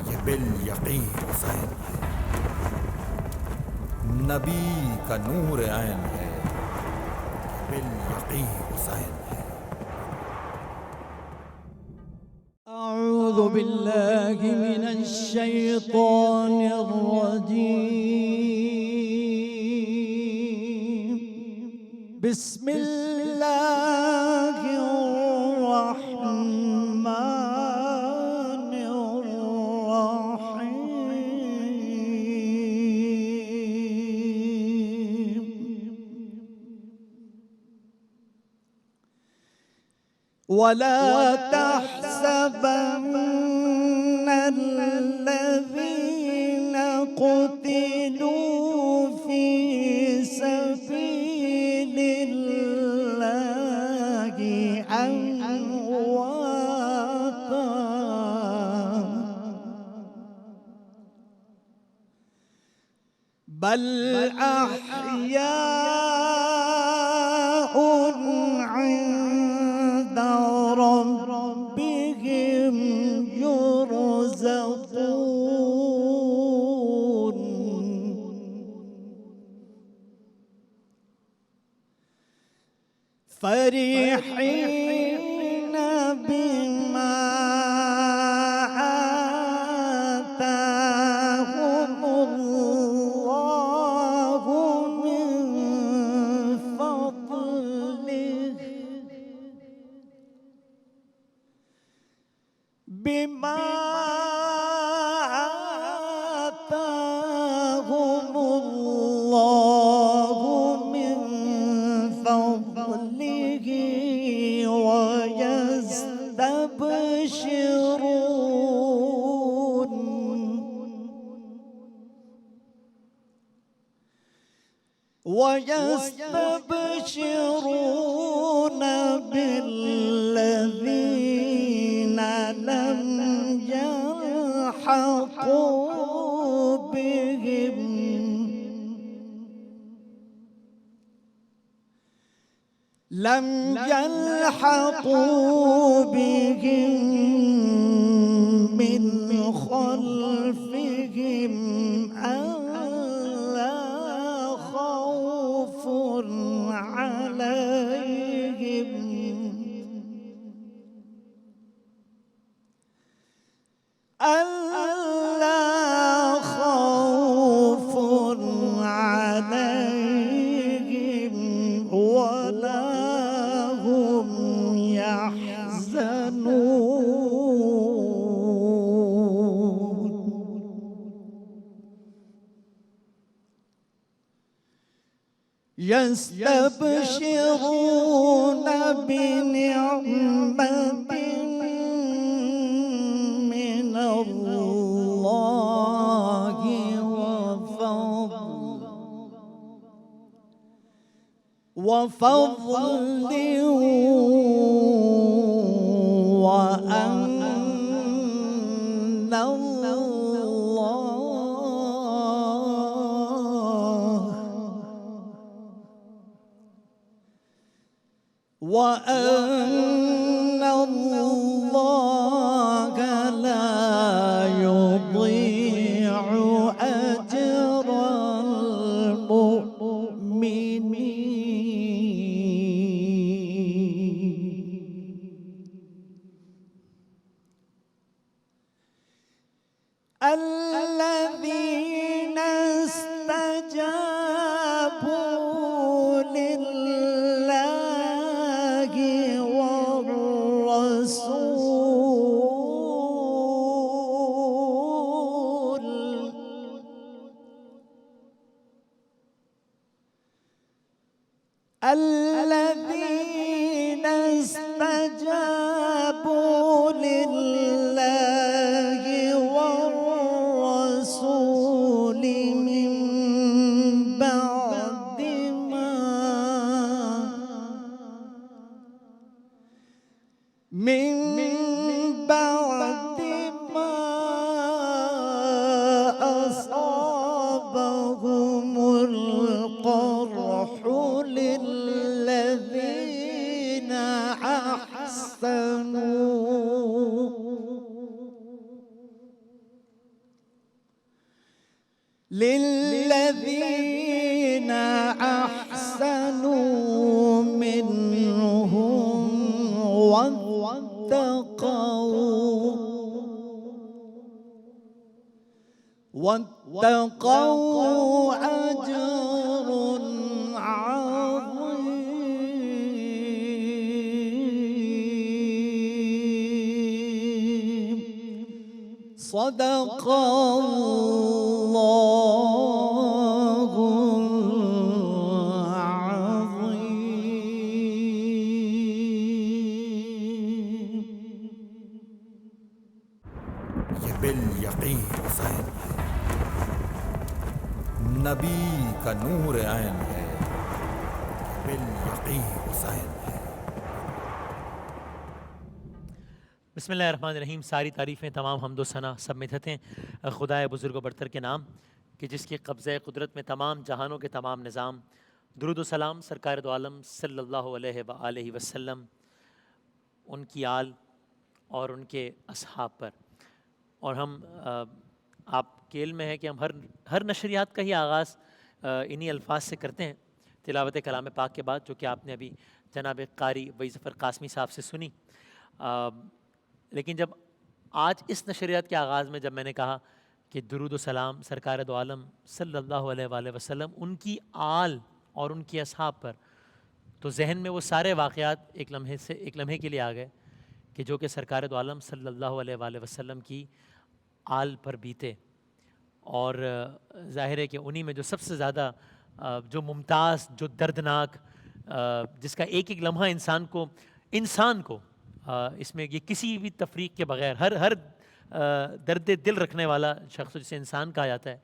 یہ بالیقین حسین ہے، نبی کا نور عین ہے، یہ بالیقین حسین ہے۔ أعوذ بالله من الشيطان الرجيم. بسم الله الرحمن الرحيم. ولا تحسبن الذين قتلوا في سبيل الله أمواتا، بل أحياء عند ربهم يرزقون. فرحين بما آتاهم الله من فضله، بما آتاهم الله من فضله ويستبشرون بالذين لم يلحقوا بهم من خلفهم ألا خوف عليهم ولا هم يحزنون. يستبشرون بنعمة من الله وفضل وأن الله لا يضيع أجر الذين استجابوا لله والرسول الذين استجابوا لله والرسول للذين أحسنوا منهم واتقوا أجر عظيم صدق الله العظيم. یہ بالیقین حسین ہے، نبی کا نور عین ہے، بالیقین حسین ہے۔ بسم اللہ الرحمن الرحیم۔ ساری تعریفیں، تمام حمد و ثنا سب مدحت ہیں خدائے بزرگ و برتر کے نام کہ جس کے قبضہ قدرت میں تمام جہانوں کے تمام نظام۔ درود و سلام سرکار دو عالم صلی اللہ علیہ وآلہ وسلم، ان کی آل اور ان کے اصحاب پر۔ اور ہم آپ کے علم میں ہے کہ ہم ہر نشریات کا ہی آغاز انہی الفاظ سے کرتے ہیں، تلاوت کلام پاک کے بعد، جو کہ آپ نے ابھی جناب قاری وحید ظفر قاسمی صاحب سے سنی۔ لیکن جب آج اس نشریات کے آغاز میں جب میں نے کہا کہ درود و سلام سرکار دو عالم صلی اللہ علیہ وآلہ وسلم، ان کی آل اور ان کی اصحاب پر، تو ذہن میں وہ سارے واقعات ایک لمحے کے لیے آ گئے کہ جو کہ سرکار دو عالم صلی اللہ علیہ وآلہ وسلم کی آل پر بیتے۔ اور ظاہر ہے کہ انہی میں جو سب سے زیادہ جو ممتاز، جو دردناک، جس کا ایک ایک لمحہ انسان کو اس میں یہ کسی بھی تفریق کے بغیر ہر درد دل رکھنے والا شخص جسے انسان کہا جاتا ہے،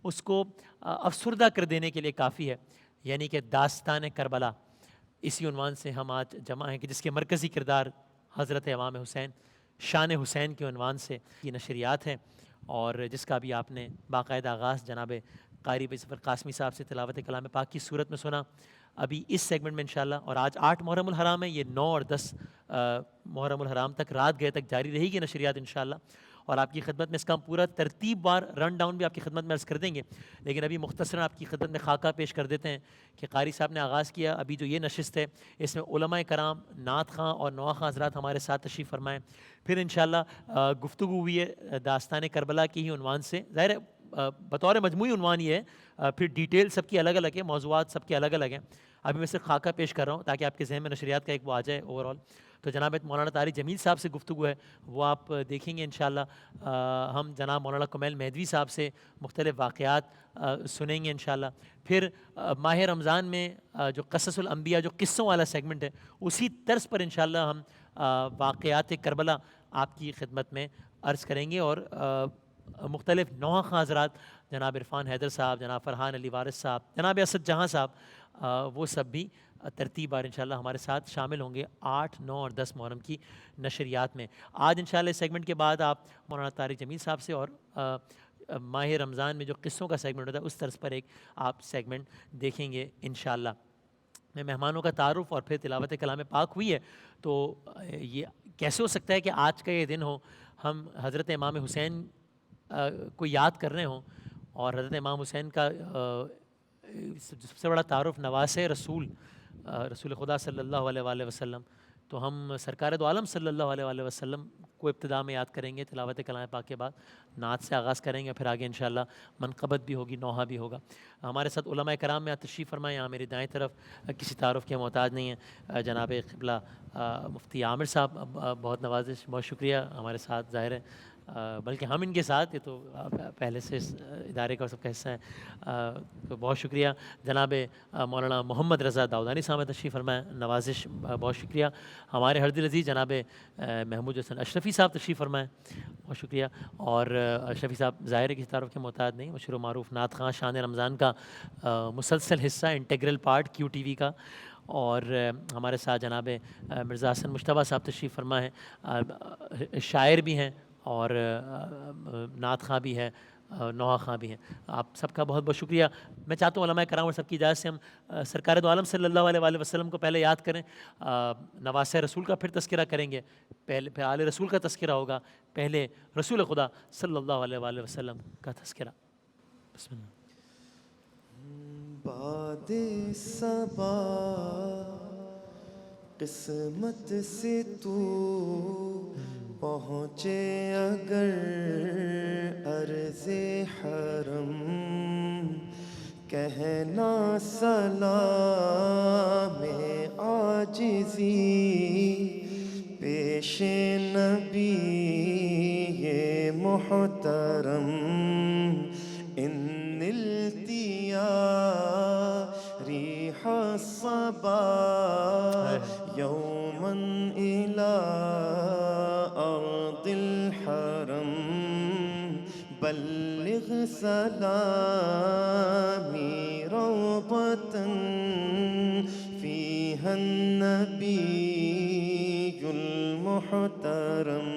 اس کو افسردہ کر دینے کے لیے کافی ہے، یعنی کہ داستان کربلا۔ اسی عنوان سے ہم آج جمع ہیں کہ جس کے مرکزی کردار حضرت امام حسین، شان حسین کے عنوان سے یہ نشریات ہیں، اور جس کا بھی آپ نے باقاعدہ آغاز جناب قاری وحید ظفر قاسمی صاحب سے تلاوت کلام پاک کی صورت میں سنا۔ ابھی اس سیگمنٹ میں انشاءاللہ، اور آج 8 محرم الحرام ہے، یہ 9 اور 10 محرم الحرام تک، رات گئے تک جاری رہے گی نشریات انشاءاللہ، اور آپ کی خدمت میں اس کا ہم پورا ترتیب وار رن ڈاؤن بھی آپ کی خدمت میں عرض کر دیں گے۔ لیکن ابھی مختصراً آپ کی خدمت میں خاکہ پیش کر دیتے ہیں کہ قاری صاحب نے آغاز کیا۔ ابھی جو یہ نشست ہے، اس میں علماء کرام، نعت خواں اور نواخواں خواں حضرات ہمارے ساتھ تشریف فرمائیں۔ پھر انشاءاللہ گفتگو ہوئی ہے داستان کربلا کی ہی عنوان سے، ظاہر ہے بطور مجموعی عنوان یہ ہے، پھر ڈیٹیل سب کی الگ الگ ہے، موضوعات سب کے الگ الگ ہیں۔ ابھی میں صرف خاکہ پیش کر رہا ہوں تاکہ آپ کے ذہن میں نشریات کا ایک وہ آ جائے اوور آل۔ تو جناب مولانا طارق جمیل صاحب سے گفتگو ہے، وہ آپ دیکھیں گے انشاءاللہ۔ ہم جناب مولانا کمیل مہدوی صاحب سے مختلف واقعات سنیں گے انشاءاللہ۔ پھر ماہ رمضان میں جو قصص الانبیاء، جو قصوں والا سیگمنٹ ہے، اسی طرز پر انشاءاللہ ہم واقعات کربلا آپ کی خدمت میں عرض کریں گے، اور مختلف نواخواں خواں حضرات، جناب عرفان حیدر صاحب، جناب فرحان علی وارث صاحب، جناب اسد جہاں صاحب، وہ سب بھی ترتیب بار انشاءاللہ ہمارے ساتھ شامل ہوں گے 8، 9 اور 10 محرم کی نشریات میں۔ آج انشاءاللہ اس سیگمنٹ کے بعد آپ مولانا طارق جمیل صاحب سے اور ماہ رمضان میں جو قصوں کا سیگمنٹ ہوتا ہے اس طرز پر ایک آپ سیگمنٹ دیکھیں گے انشاءاللہ۔ میں مہمانوں کا تعارف اور پھر تلاوت کلام پاک ہوئی ہے، تو یہ کیسے ہو سکتا ہے کہ آج کا یہ دن ہو، ہم حضرت امام حسین کو یاد کر رہے ہوں، اور حضرت امام حسین کا سب سے بڑا تعارف نواس رسول خدا صلی اللہ علیہ وآلہ وسلم، تو ہم سرکار دو عالم صلی اللہ علیہ وآلہ وسلم کو ابتدا میں یاد کریں گے تلاوت کلام پاک کے بعد، نعت سے آغاز کریں گے، پھر آگے انشاءاللہ منقبت بھی ہوگی، نوحہ بھی ہوگا۔ ہمارے ساتھ علماء کرام میں تشریف فرمائیں، یہاں میری دائیں طرف کسی تعارف کے محتاج نہیں ہیں، جناب قبلہ مفتی عامر صاحب، بہت نوازش، بہت شکریہ ہمارے ساتھ ظاہر ہے، بلکہ ہم ان کے ساتھ، یہ تو پہلے سے اس ادارے کا سب کا حصہ ہے، تو بہت شکریہ۔ جناب مولانا محمد رضا داؤدانی صاحب تشریف فرمائیں، نوازش، بہت شکریہ۔ ہمارے ہر دل عزیز جناب محمود حسن اشرفی صاحب تشریف فرمائیں، بہت شکریہ۔ اور اشرفی صاحب ظاہر ہے کسی تعارف کے محتاج نہیں، مشہور و معروف نعت خواں، شان رمضان کا مسلسل حصہ، انٹیگرل پارٹ کیو ٹی وی کا۔ اور ہمارے ساتھ جناب مرزا حسن مشتبہ صاحب تشریف فرما ہیں، شاعر بھی ہیں اور نعت خواں بھی ہے، نوحہ خواں بھی ہیں۔ آپ سب کا بہت بہت شکریہ۔ میں چاہتا ہوں علماء کرام اور سب کی اجازت سے ہم سرکار دو عالم صلی اللہ علیہ وآلہ وسلم کو پہلے یاد کریں، نواس رسول کا پھر تذکرہ کریں گے، پھر آل رسول کا تذکرہ ہوگا، پہلے رسول خدا صلی اللہ علیہ وآلہ وسلم کا تذکرہ۔ بسم اللہ. باد صبا قسمت سے تو پہنچے اگر عرض حرم، کہنا سلام عاجزی پیش نبی یہ محترم، ان نلتیا ریح الصبا یوما الى ارض الحرم، بلغ سلامی روضة فيها النبي المحترم،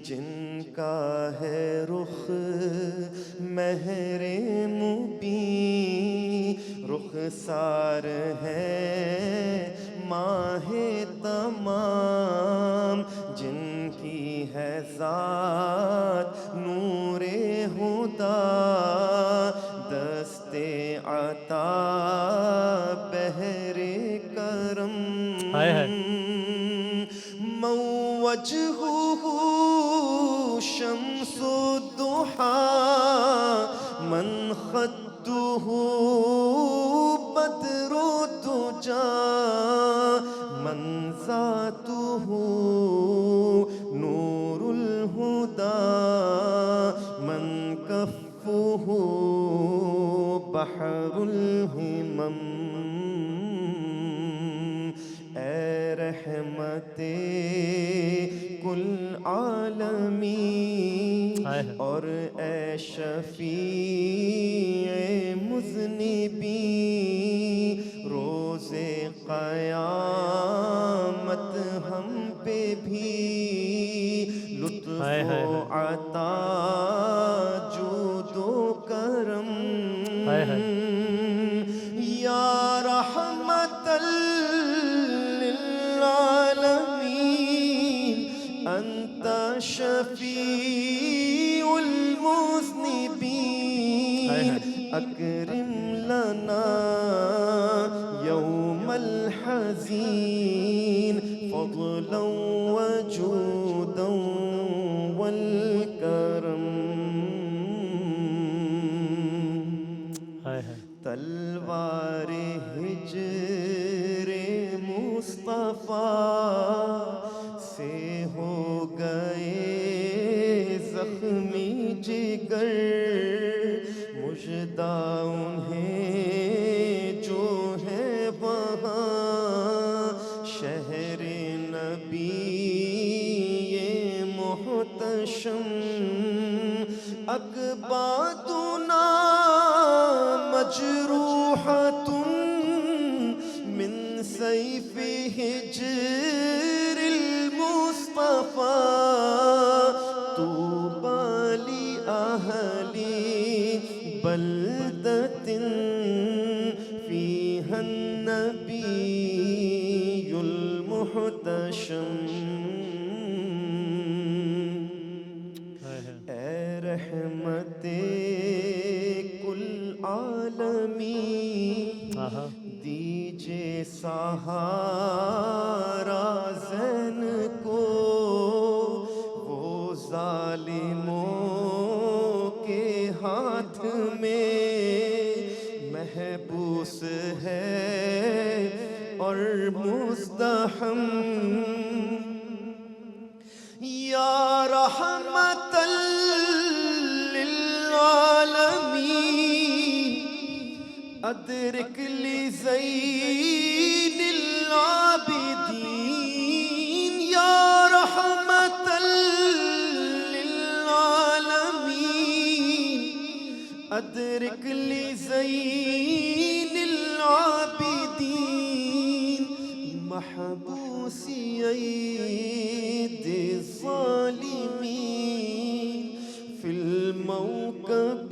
جن کا ہے رخ مہر مبین، رخسار ہے ماہ تمام، جن کی ہے ذات نور ہدا، دست عطا بحر کرم، وجهه شمس الضحى من خده بدر الدجى، من ذاته نور الهدى، من كفه بحر الهمم، اے رحمت کل عالمین اور اے شفیع مذنبین، روز قیامت ہم پہ بھی لطف و عطا جود و کرم، یا رحمت للعالمین انت شفیع المذنبین، اکرم لنا یوم الحزین فضلا وجودا والکرم، تلوار ہجر مصطفیٰ سے ہو گئے زخمی جگر، مژدہ انہیں جو ہے وہاں شہر نبی یہ محتشم، اکبادنا مجروحة من سيف هجر المصطفى، طوبى لأهل بلدة فيها النبي المحتشم، اے رحمت کل عالمین دیجے سہارا زین کو، وہ ظالموں کے ہاتھ میں محبوس ہے اور مزدحم، یا رحمت للعالمین ادرک لزین العابدین، یا رحمت للعالمین ادرک لزین العابدین، محبوسی ایدی الظالمین فی الموکب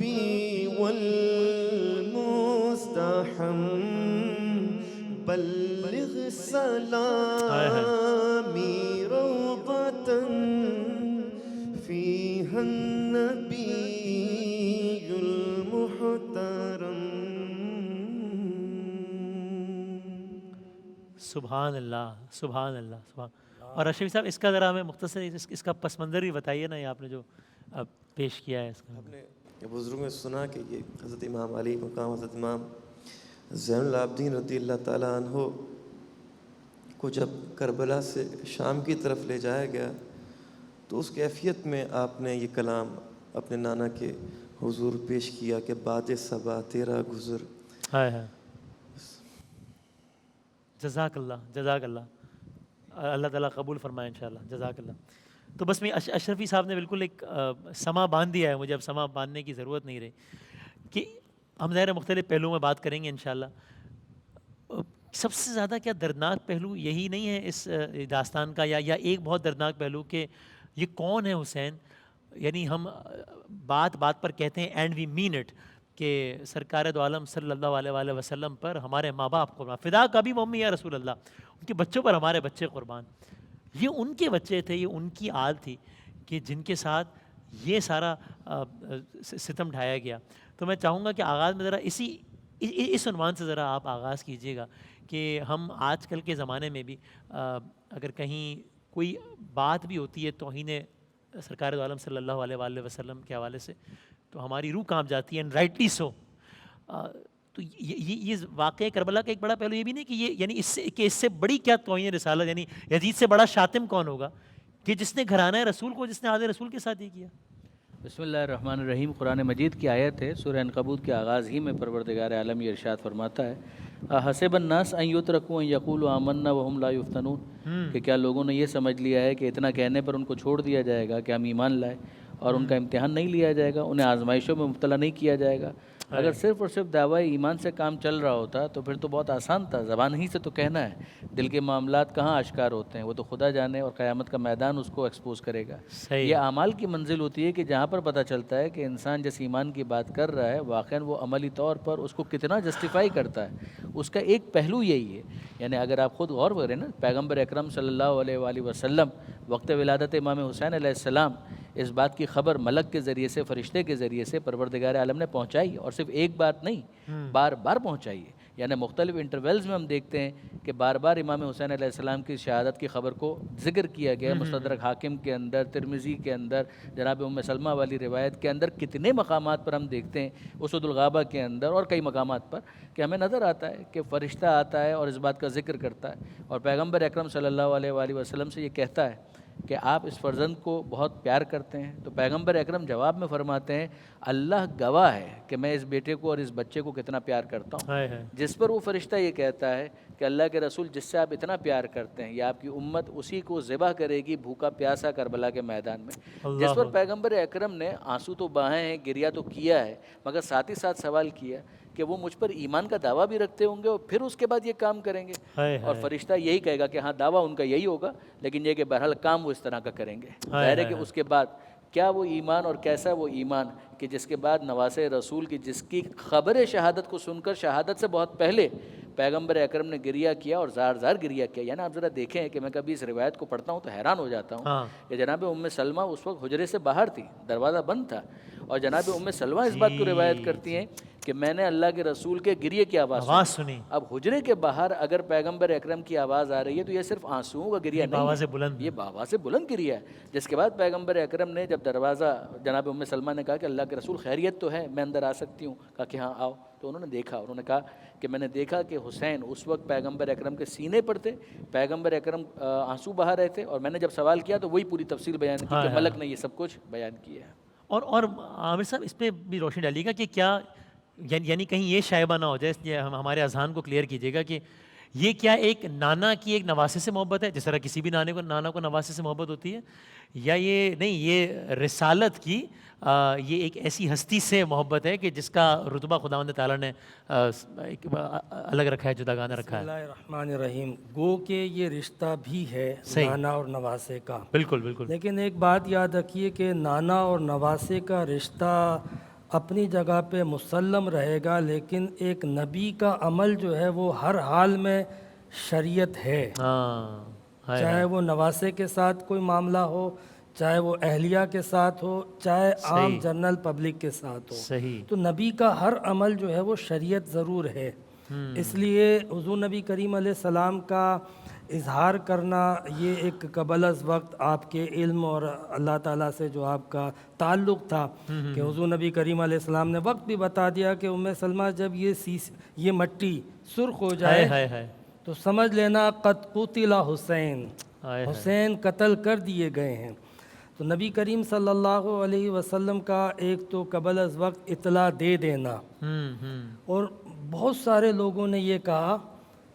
والمزدحم، بلغ سلامی روضة فيها النبی المحترم. سبحان اللہ سبحان اللہ سبحان. اور اشرفی صاحب اس کا ذرا ہمیں مختصر اس کا پس منظر بھی بتائیے نا، یہ آپ نے جو پیش کیا ہے اس کا. آپ نے بزرگوں نے سنا کہ یہ حضرت امام علی مقام حضرت امام زین العابدین رضی اللہ تعالیٰ عنہ کو جب کربلا سے شام کی طرف لے جایا گیا تو اس کیفیت میں آپ نے یہ کلام اپنے نانا کے حضور پیش کیا کہ باد صبا تیرا گزر. ہائے ہائے. جزاک اللہ جزاک اللہ. اللہ تعالیٰ قبول فرمائے انشاءاللہ. جزاک اللہ. تو بس میں اشرفی صاحب نے بالکل ایک سما باندھ دیا ہے، مجھے اب سما باندھنے کی ضرورت نہیں رہی کہ ہم ظاہر مختلف پہلوؤں میں بات کریں گے انشاءاللہ. سب سے زیادہ کیا دردناک پہلو یہی نہیں ہے اس داستان کا، یا ایک بہت دردناک پہلو کہ یہ کون ہے حسین؟ یعنی ہم بات بات پر کہتے ہیں اینڈ وی مین اٹ کہ سرکار دو عالم صلی اللہ علیہ وآلہ وسلم پر ہمارے ماں باپ قربان، فدا کبھی ممی یا رسول اللہ، ان کے بچوں پر ہمارے بچے قربان. یہ ان کے بچے تھے، یہ ان کی آل تھی کہ جن کے ساتھ یہ سارا ستم ڈھایا گیا. تو میں چاہوں گا کہ آغاز میں ذرا اس عنوان سے ذرا آپ آغاز کیجئے گا کہ ہم آج کل کے زمانے میں بھی اگر کہیں کوئی بات بھی ہوتی ہے توہین سرکار دو عالم صلی اللہ علیہ وآلہ وسلم کے حوالے سے تو ہماری روح کانپ جاتی ہے، اینڈ رائٹلی سو. تو یہ واقعہ کربلا کا ایک بڑا پہلو یہ بھی نہیں کہ یہ یعنی اس سے بڑی کیا توہین رسالت، یعنی یزید سے بڑا شاتم کون ہوگا کہ جس نے گھرانہ رسول کو، جس نے آل رسول کے ساتھ یہ کیا. بسم اللہ الرحمن الرحیم. قرآن مجید کی آیت ہے، سورہ عنکبوت کے آغاز ہی میں پروردگار عالم یہ ارشاد فرماتا ہے حسب الناس ان یترکوا ان یقولوا آمنا وهم لا یفتنون، کہ کیا لوگوں نے یہ سمجھ لیا ہے کہ اتنا کہنے پر ان کو چھوڑ دیا جائے گا کہ ہم ایمان لائے اور ان کا امتحان نہیں لیا جائے گا، انہیں آزمائشوں میں مبتلا نہیں کیا جائے گا. اگر صرف اور صرف دعوی ایمان سے کام چل رہا ہوتا تو پھر تو بہت آسان تھا، زبان ہی سے تو کہنا ہے. دل کے معاملات کہاں آشکار ہوتے ہیں، وہ تو خدا جانے، اور قیامت کا میدان اس کو ایکسپوز کرے گا. یہ اعمال کی منزل ہوتی ہے کہ جہاں پر پتہ چلتا ہے کہ انسان جس ایمان کی بات کر رہا ہے واقعاً وہ عملی طور پر اس کو کتنا جسٹیفائی کرتا ہے. اس کا ایک پہلو یہی ہے. یعنی اگر آپ خود غور کریں نا، پیغمبر اکرم صلی اللہ علیہ وآلہ وسلم وقت ولادت امام حسین علیہ السلام اس بات کی خبر ملک کے ذریعے سے، فرشتے کے ذریعے سے پروردگار عالم نے پہنچائی، اور صرف ایک بار نہیں، بار بار پہنچائی ہے. یعنی مختلف انٹرولز میں ہم دیکھتے ہیں کہ بار بار امام حسین علیہ السلام کی شہادت کی خبر کو ذکر کیا گیا. مستدرک حاکم کے اندر، ترمذی کے اندر، جناب ام سلمہ والی روایت کے اندر کتنے مقامات پر ہم دیکھتے ہیں، اسود الغابہ کے اندر اور کئی مقامات پر، کہ ہمیں نظر آتا ہے کہ فرشتہ آتا ہے اور اس بات کا ذکر کرتا ہے اور پیغمبر اکرم صلی اللہ علیہ وآلہ وسلم سے یہ کہتا ہے کہ آپ اس فرزند کو بہت پیار کرتے ہیں. تو پیغمبر اکرم جواب میں فرماتے ہیں اللہ گواہ ہے کہ میں اس بیٹے کو اور اس بچے کو کتنا پیار کرتا ہوں. جس پر وہ فرشتہ یہ کہتا ہے کہ اللہ کے رسول جس سے آپ اتنا پیار کرتے ہیں یہ آپ کی امت اسی کو ذبح کرے گی بھوکا پیاسا کربلا کے میدان میں. جس پر پیغمبر اکرم نے آنسو تو بہائے ہیں، گریا تو کیا ہے، مگر ساتھ ہی ساتھ سوال کیا کہ وہ مجھ پر ایمان کا دعویٰ بھی رکھتے ہوں گے اور پھر اس کے بعد یہ کام کریں گے. اور فرشتہ یہی کہے گا کہ ہاں دعویٰ ان کا یہی ہوگا، لیکن یہ کہ بہرحال کام وہ اس طرح کا کریں گے. ظاہر ہے کہ اس کے بعد کیا وہ ایمان اور کیسا وہ ایمان کہ جس کے بعد نواس رسول کی جس کی خبر شہادت کو سن کر شہادت سے بہت پہلے پیغمبر اکرم نے گریہ کیا اور زار زار گریہ کیا. یعنی آپ ذرا دیکھیں کہ میں کبھی اس روایت کو پڑھتا ہوں تو حیران ہو جاتا ہوں کہ جناب ام سلمہ اس وقت حجرے سے باہر تھی، دروازہ بند تھا، اور جناب ام سلمہ اس بات کو روایت کرتی ہیں کہ میں نے اللہ کے رسول کے گریے کی آواز سنی. اب حجرے کے باہر اگر پیغمبر اکرم کی آواز آ رہی ہے تو یہ صرف آنسوؤں کا گریہ نہیں، یہ بابا سے بلند گریہ ہے. جس کے بعد پیغمبر اکرم نے جب دروازہ، جناب ام سلمہ نے کہا کہ اللہ کے رسول خیریت تو ہے، میں اندر آ سکتی ہوں؟ کہا کہ ہاں آؤ. تو انہوں نے دیکھا، انہوں نے کہا کہ میں نے دیکھا کہ حسین اس وقت پیغمبر اکرم کے سینے پر تھے، پیغمبر اکرم آنسو بہا رہے تھے، اور میں نے جب سوال کیا تو وہی پوری تفصیل بیان کی کہ ملک نے یہ سب کچھ بیان کیا ہے. اور عامر صاحب اس پہ بھی روشنی ڈالیے گا کہ کیا یعنی کہیں یہ شائبہ نہ ہو جائے، ہمارے اذہان کو کلیئر کیجیے گا کہ یہ کیا ایک نانا کی ایک نواسے سے محبت ہے جس طرح کسی بھی نانا کو نواسے سے محبت ہوتی ہے، یا یہ نہیں، یہ رسالت کی یہ ایک ایسی ہستی سے محبت ہے کہ جس کا رتبہ خداوند تعالیٰ نے الگ رکھا ہے، جداگانہ رکھا ہے. بسم اللہ الرحمن الرحیم. گو کہ یہ رشتہ بھی ہے نانا اور نواسے کا. بالکل بالکل. لیکن ایک بات یاد رکھیے کہ نانا اور نواسے کا رشتہ اپنی جگہ پہ مسلم رہے گا، لیکن ایک نبی کا عمل جو ہے وہ ہر حال میں شریعت ہے. چاہے وہ نواسے کے ساتھ کوئی معاملہ ہو چاہے وہ اہلیہ کے ساتھ ہو چاہے عام صحیح۔ جنرل پبلک کے ساتھ ہو۔ صحیح۔ تو نبی کا ہر عمل جو ہے وہ شریعت ضرور ہے، اس لیے حضور نبی کریم علیہ السلام کا اظہار کرنا یہ ایک قبل از وقت آپ کے علم اور اللہ تعالیٰ سے جو آپ کا تعلق تھا کہ حضور نبی کریم علیہ السلام نے وقت بھی بتا دیا کہ ام سلمہ جب یہ مٹی سرخ ہو جائے ہائے تو سمجھ لینا قد قتل حسین، ہائے حسین قتل کر دیے گئے ہیں۔ تو نبی کریم صلی اللہ علیہ وسلم کا ایک تو قبل از وقت اطلاع دے دینا، اور بہت سارے لوگوں نے یہ کہا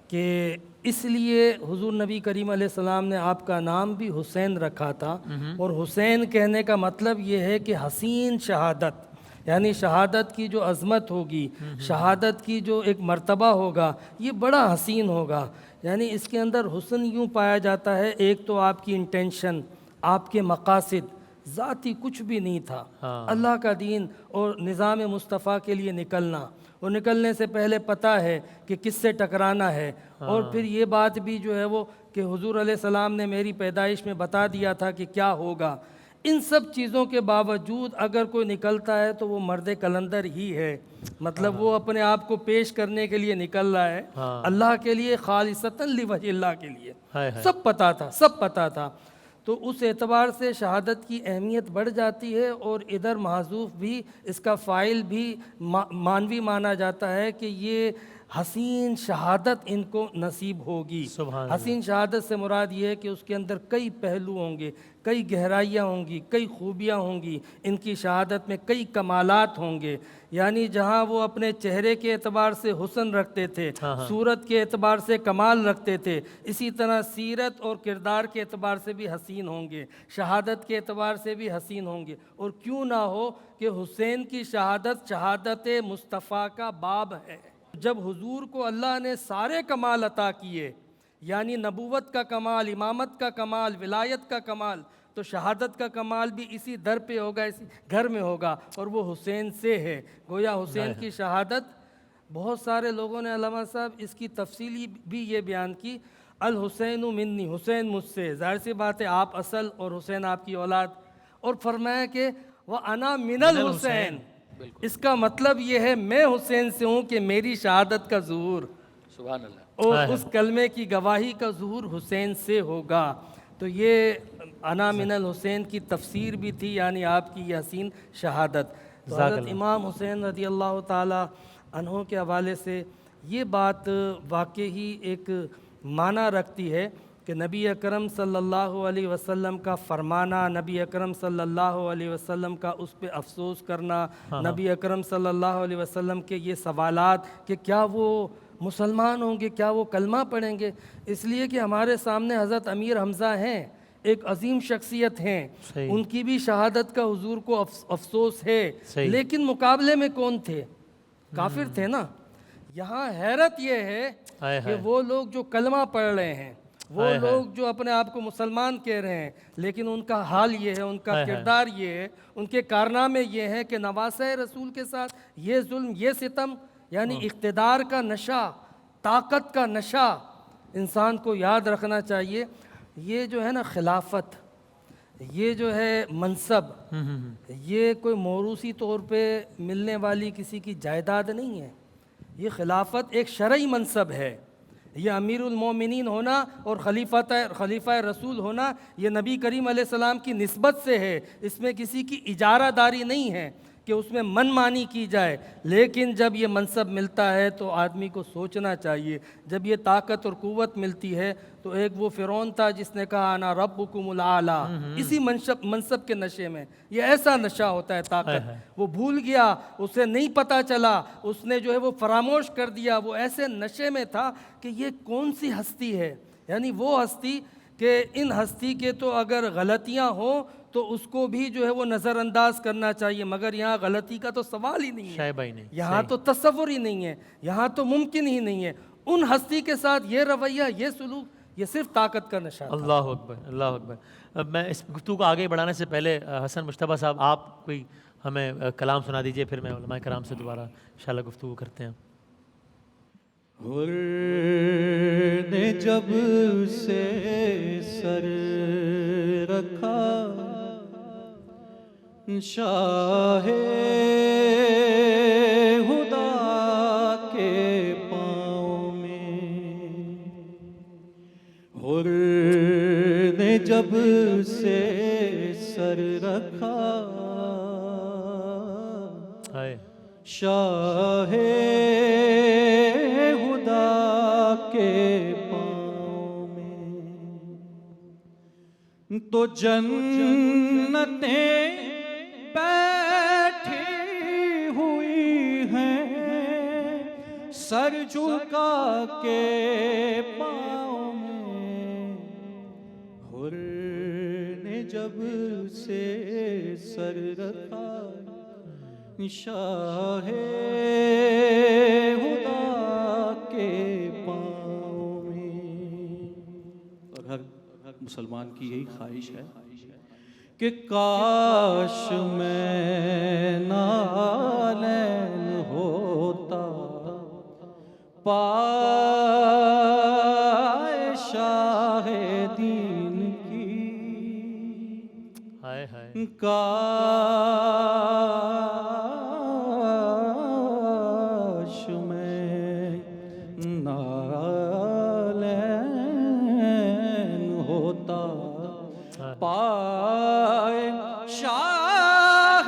کہ اس لیے حضور نبی کریم علیہ السلام نے آپ کا نام بھی حسین رکھا تھا، اور حسین کہنے کا مطلب یہ ہے کہ حسین شہادت، یعنی شہادت کی جو عظمت ہوگی، شہادت کی جو ایک مرتبہ ہوگا یہ بڑا حسین ہوگا۔ یعنی اس کے اندر حسن یوں پایا جاتا ہے، ایک تو آپ کی انٹینشن، آپ کے مقاصد، ذاتی کچھ بھی نہیں تھا، اللہ کا دین اور نظام مصطفیٰ کے لیے نکلنا، اور نکلنے سے پہلے پتہ ہے کہ کس سے ٹکرانا ہے، اور پھر یہ بات بھی جو ہے وہ کہ حضور علیہ السلام نے میری پیدائش میں بتا دیا تھا کہ کیا ہوگا۔ ان سب چیزوں کے باوجود اگر کوئی نکلتا ہے تو وہ مرد کلندر ہی ہے، مطلب وہ اپنے آپ کو پیش کرنے کے لیے نکل رہا ہے، اللہ کے لیے، خالصتاً لوجہ اللہ کے لیے۔ سب پتہ تھا، سب پتہ تھا۔ تو اس اعتبار سے شہادت کی اہمیت بڑھ جاتی ہے، اور ادھر محذوف بھی اس کا فاعل بھی مانوی مانا جاتا ہے کہ یہ حسین شہادت ان کو نصیب ہوگی۔ حسین شہادت سے مراد یہ ہے کہ اس کے اندر کئی پہلو ہوں گے، کئی گہرائیاں ہوں گی، کئی خوبیاں ہوں گی، ان کی شہادت میں کئی کمالات ہوں گے۔ یعنی جہاں وہ اپنے چہرے کے اعتبار سے حسن رکھتے تھے، صورت کے اعتبار سے کمال رکھتے تھے، اسی طرح سیرت اور کردار کے اعتبار سے بھی حسین ہوں گے، شہادت کے اعتبار سے بھی حسین ہوں گے۔ اور کیوں نہ ہو کہ حسین کی شہادت شہادت مصطفیٰ کا باب ہے۔ جب حضور کو اللہ نے سارے کمال عطا کیے، یعنی نبوت کا کمال، امامت کا کمال، ولایت کا کمال، تو شہادت کا کمال بھی اسی در پہ ہوگا، اسی گھر میں ہوگا، اور وہ حسین سے ہے۔ گویا حسین کی شہادت، بہت سارے لوگوں نے علامہ صاحب اس کی تفصیلی بھی یہ بیان کی، الحسین منی، حسین مجھ سے، ظاہر سی بات ہے آپ اصل اور حسین آپ کی اولاد، اور فرمایا کہ وَأَنَا مِنَ الْحُسَيْن، اس کا مطلب یہ ہے میں حسین سے ہوں کہ میری شہادت کا ظہور، سبحان اللہ، اور اس کلمے کی گواہی کا ظہور حسین سے ہوگا۔ تو یہ انا من الحسین کی تفسیر بھی تھی، یعنی آپ کی یہ حسین شہادت۔ تو حضرت امام حسین رضی اللہ تعالی عنہ کے حوالے سے یہ بات واقعی ایک معنی رکھتی ہے کہ نبی اکرم صلی اللہ علیہ وسلم کا فرمانا، نبی اکرم صلی اللہ علیہ وسلم کا اس پہ افسوس کرنا، نبی اکرم صلی اللہ علیہ وسلم کے یہ سوالات کہ کیا وہ مسلمان ہوں گے، کیا وہ کلمہ پڑھیں گے، اس لیے کہ ہمارے سامنے حضرت امیر حمزہ ہیں، ایک عظیم شخصیت ہیں، ان کی بھی شہادت کا حضور کو افسوس ہے، لیکن مقابلے میں کون تھے؟ کافر تھے نا۔ یہاں حیرت یہ ہے کہ وہ لوگ جو کلمہ پڑھ رہے ہیں، وہ لوگ جو اپنے آپ کو مسلمان کہہ رہے ہیں، لیکن ان کا حال یہ ہے، ان کا کردار یہ ہے، ان کے کارنامے یہ ہیں کہ نواسہ رسول کے ساتھ یہ ظلم، یہ ستم، یعنی اقتدار کا نشہ، طاقت کا نشہ انسان کو یاد رکھنا چاہیے۔ یہ جو ہے نا خلافت، یہ جو ہے منصب، یہ کوئی موروثی طور پہ ملنے والی کسی کی جائیداد نہیں ہے، یہ خلافت ایک شرعی منصب ہے۔ یہ امیر المومنین ہونا اور خلیفہ رسول ہونا یہ نبی کریم علیہ السلام کی نسبت سے ہے، اس میں کسی کی اجارہ داری نہیں ہے کہ اس میں من مانی کی جائے۔ لیکن جب یہ منصب ملتا ہے تو آدمی کو سوچنا چاہیے، جب یہ طاقت اور قوت ملتی ہے تو ایک وہ فرعون تھا جس نے کہا انا ربکم الاعلی، اسی منصب کے نشے میں، یہ ایسا نشہ ہوتا ہے طاقت، وہ بھول گیا، اسے نہیں پتہ چلا، اس نے جو ہے وہ فراموش کر دیا، وہ ایسے نشے میں تھا کہ یہ کون سی ہستی ہے، یعنی وہ ہستی کہ ان ہستی کے تو اگر غلطیاں ہوں تو اس کو بھی جو ہے وہ نظر انداز کرنا چاہیے، مگر یہاں غلطی کا تو سوال ہی نہیں ہے، یہاں تو تصور ہی نہیں ہے، یہاں تو ممکن ہی نہیں ہے۔ ان ہستی کے ساتھ یہ رویہ، یہ سلوک، یہ صرف طاقت کا نشہ تھا۔ اللہ اکبر، اللہ اکبر۔ اب میں اس گفتگو کو آگے بڑھانے سے پہلے حسن مجتبیٰ صاحب آپ کوئی ہمیں کلام سنا دیجئے، پھر میں علماء کرام سے دوبارہ انشاءاللہ گفتگو کرتے ہیں۔ نے جب سے سر رکھا شاہ خدا کے پاؤں میں حر نے جب سے سر رکھا ہائے شاہ خدا کے پاؤں میں تو جنتیں بیٹھی ہوئی ہیں سر جھکا کے پاؤں میں حر نے جب سے سر رکھا شاہ خدا کے پاؤں میں۔ اور ہر مسلمان کی یہی خواہش ہے کہ کاش میں نالین ہوتا پائے شاہ دین کی ہائے ہائے کاش میں نالین ہوتا پائے شاہ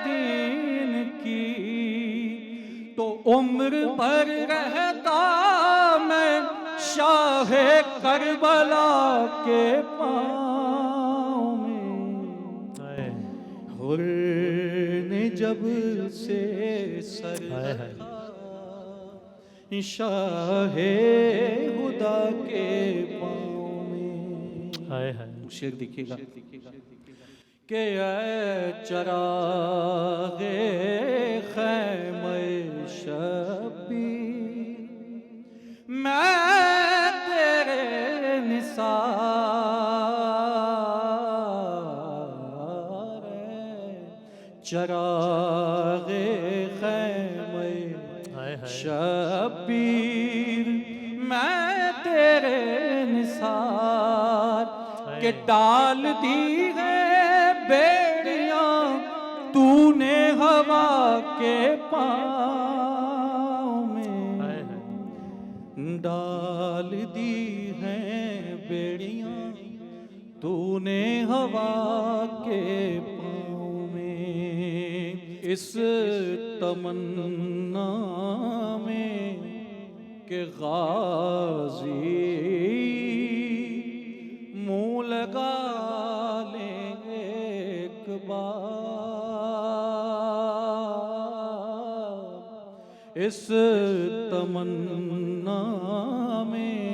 دین کی تو عمر بھر رہتا میں شاہ کربلا کے پاؤں میں ہائے حر نے جب سے سر رکھا شاہ خدا کے پاؤں میں۔ ہائے ہائے شعر دیکھیے گا کہ اے چراغ خیمہ شبیر میں تیرے نثار چراغ خیمہ شبیر میں تیرے نثار کہ ڈال دی ہے بیڑیاں تو نے ہوا کے پاؤں میں ڈال دی ہیں بیڑیاں تو نے ہوا کے پاؤں میں اس تمنا میں کہ غازی منہ لگا لیں ایک بار اس تمنا میں